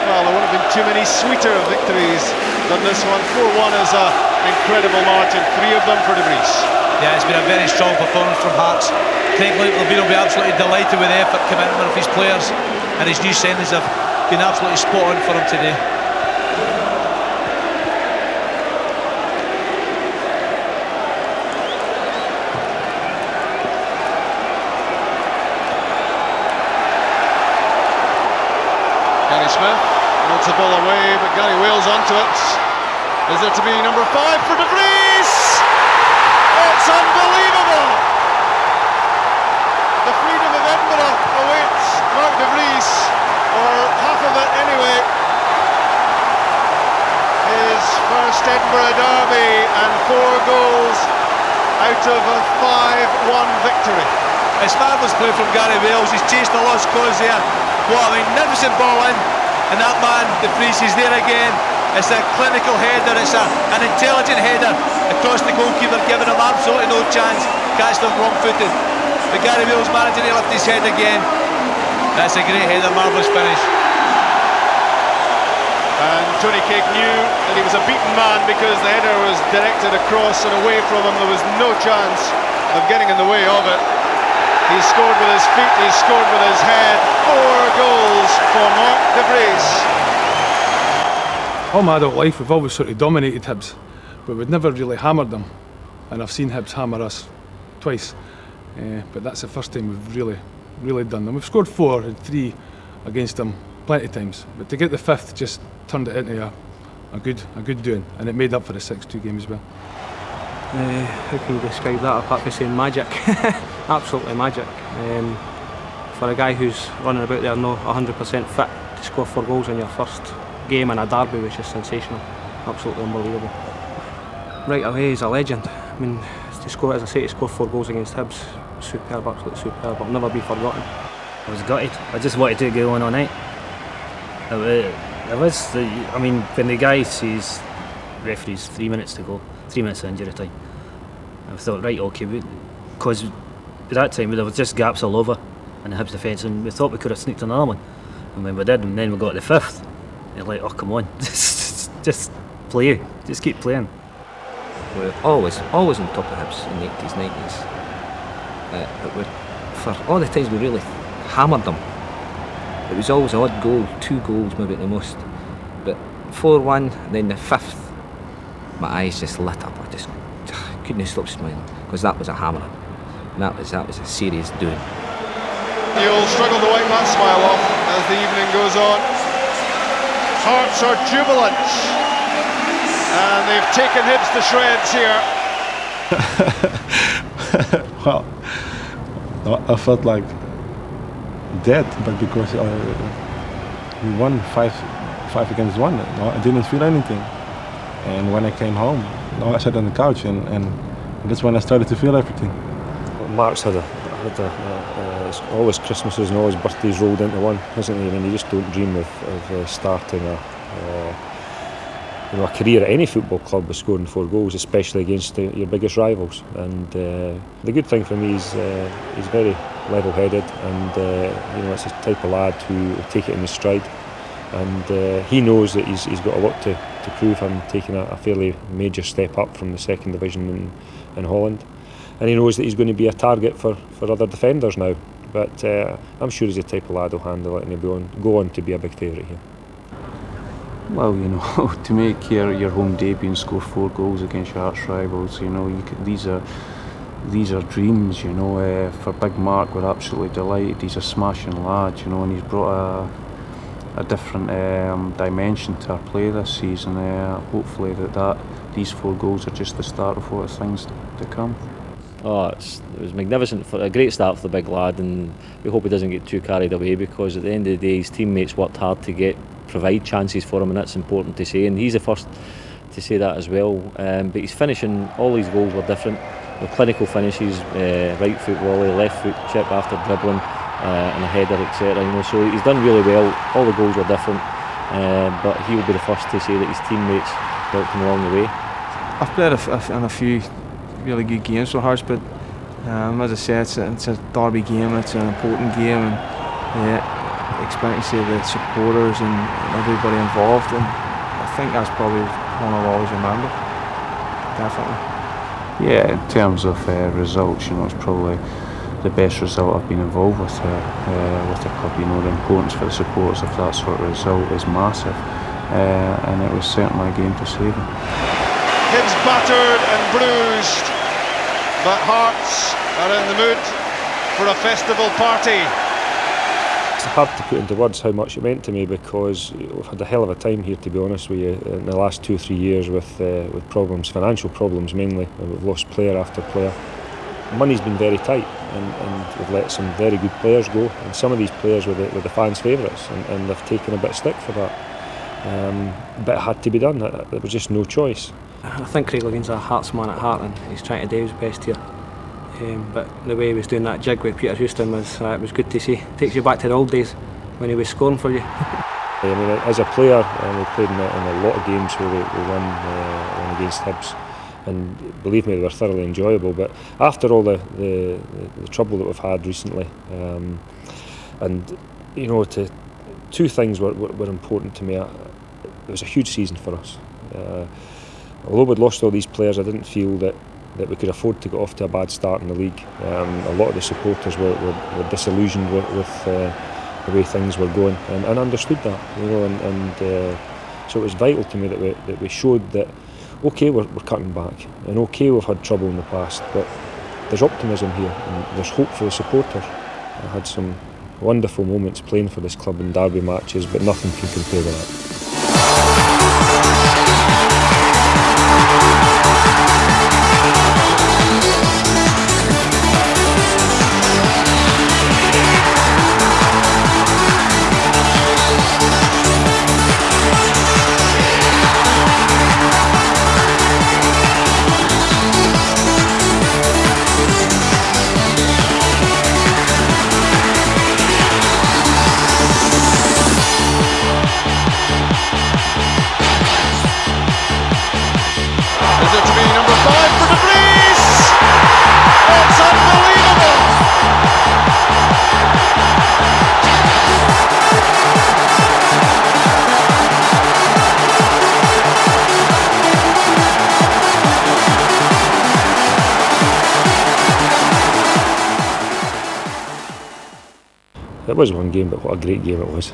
well, there wouldn't have been too many sweeter victories than this one. 4-1 is an incredible margin, 3 of them for De Vries. Yeah, it's been a very strong performance from Hearts. Craig Levine will be absolutely delighted with the effort, commitment of his players, and his new signings have been absolutely spot on for him today. Gary Smith wants the ball away, but Gary Wales onto it. Is there to be number 5 for De Vries? It's unbelievable! The freedom of Edinburgh awaits Mark De Vries, or half of it anyway. His first Edinburgh derby and 4 goals out of a 5-1 victory. It's marvellous play from Gary Wales. He's chased a lost cause there. What a magnificent ball in, and that man, De Vries, is there again. It's a clinical header, it's an intelligent header across the goalkeeper, giving him absolutely no chance, catched him wrong-footed. But Gary Wales managing to lift his head again. That's a great header, marvellous finish. And Tony Cake knew that he was a beaten man because the header was directed across and away from him. There was no chance of getting in the way of it. He scored with his feet, he scored with his head. 4 goals for Mark De Vries. All my adult life we've always sort of dominated Hibs, but we'd never really hammered them, and I've seen Hibs hammer us twice, but that's the first time we've really done them. We've scored 4 and 3 against them plenty of times, but to get the 5th just turned it into a good doing, and it made up for the 6-2 game as well. How can you describe that apart from saying magic? Absolutely magic. For a guy who's running about there not 100% fit, to score 4 goals in your first game in a derby, which is sensational, absolutely unbelievable. Right away, he's a legend. I mean, to score, as I say, to score 4 goals against Hibs, superb, absolutely superb. I'll never be forgotten. I was gutted. I just wanted to go on all night. I mean, when the guy says referees 3 minutes to go, 3 minutes of injury time, I thought, right, okay, because at that time there was just gaps all over in the Hibs defence, and we thought we could have sneaked another one, and when we did, and then we got the 5th, you're like, oh come on, just play, just keep playing. We're always on top of Hibs in the 80s, 90s. For all the times we really hammered them, it was always an odd goal, 2 goals maybe at the most. But 4-1, then the 5th, my eyes just lit up. I just couldn't stop smiling, because that was a hammering, and that was a serious doing. You'll struggle to wipe that smile off as the evening goes on. Hearts are jubilant, and they've taken Hibs to shreds here. Well, I felt like dead, but because we won 5 against 1, I didn't feel anything. And when I came home, I sat on the couch, and that's when I started to feel everything. Mark's had it's always Christmases and always birthdays rolled into one, isn't he? I mean, you just don't dream of starting a career at any football club with scoring 4 goals, especially against your biggest rivals. And the good thing for me is he's very level-headed, and it's a type of lad who will take it in his stride. And he knows that he's got a lot to prove. Him taking a fairly major step up from the 2nd division in Holland, and he knows that he's going to be a target for other defenders now. But I'm sure he's the type of lad who'll handle it, and he'll go on to be a big favourite here. Well, to make your home debut and score 4 goals against your arch rivals, these are dreams. For Big Mark, we're absolutely delighted. He's a smashing lad, and he's brought a different dimension to our play this season. Hopefully these 4 goals are just the start of what things to come. Oh, it was magnificent, for a great start for the big lad, and we hope he doesn't get too carried away, because at the end of the day his teammates worked hard to provide chances for him, and that's important to say, and he's the first to say that as well. But he's finishing, all his goals were different, clinical finishes, right foot volley, left foot chip after dribbling, and a header, etc. So he's done really well. All the goals were different, but he will be the first to say that his teammates helped him along the way. I've played in a few really good games for Hearts, but as I said, it's a derby game, it's an important game, and the expectancy of the supporters and everybody involved, and I think that's probably one I'll always remember, definitely. Yeah, in terms of results, it's probably the best result I've been involved with the club. The importance for the supporters of that sort of result is massive, and it was certainly a game to savor. Hibs battered and bruised, but Hearts are in the mood for a festival party. It's hard to put into words how much it meant to me, because we've had a hell of a time here, to be honest with you, in the last 2 or 3 years with problems, financial problems mainly, and we've lost player after player. Money's been very tight, and we've let some very good players go, and some of these players were the fans' favourites, and they've taken a bit of stick for that. But it had to be done. There was just no choice. I think Craig Levine's a Hearts man at heart, and he's trying to do his best here. But the way he was doing that jig with Peter Houston it was good to see. It takes you back to the old days when he was scoring for you. As a player, we played in a lot of games where we won against Hibs, and believe me, they were thoroughly enjoyable. But after all the trouble that we've had recently, two things were important to me. It was a huge season for us. Although we'd lost all these players, I didn't feel that we could afford to get off to a bad start in the league. A lot of the supporters were disillusioned with the way things were going, and understood that. So it was vital to me that we showed that, okay, we're cutting back, and okay, we've had trouble in the past, but there's optimism here, and there's hope for the supporters. I had some wonderful moments playing for this club in derby matches, but nothing can compare with that. It was one game, but what a great game it was.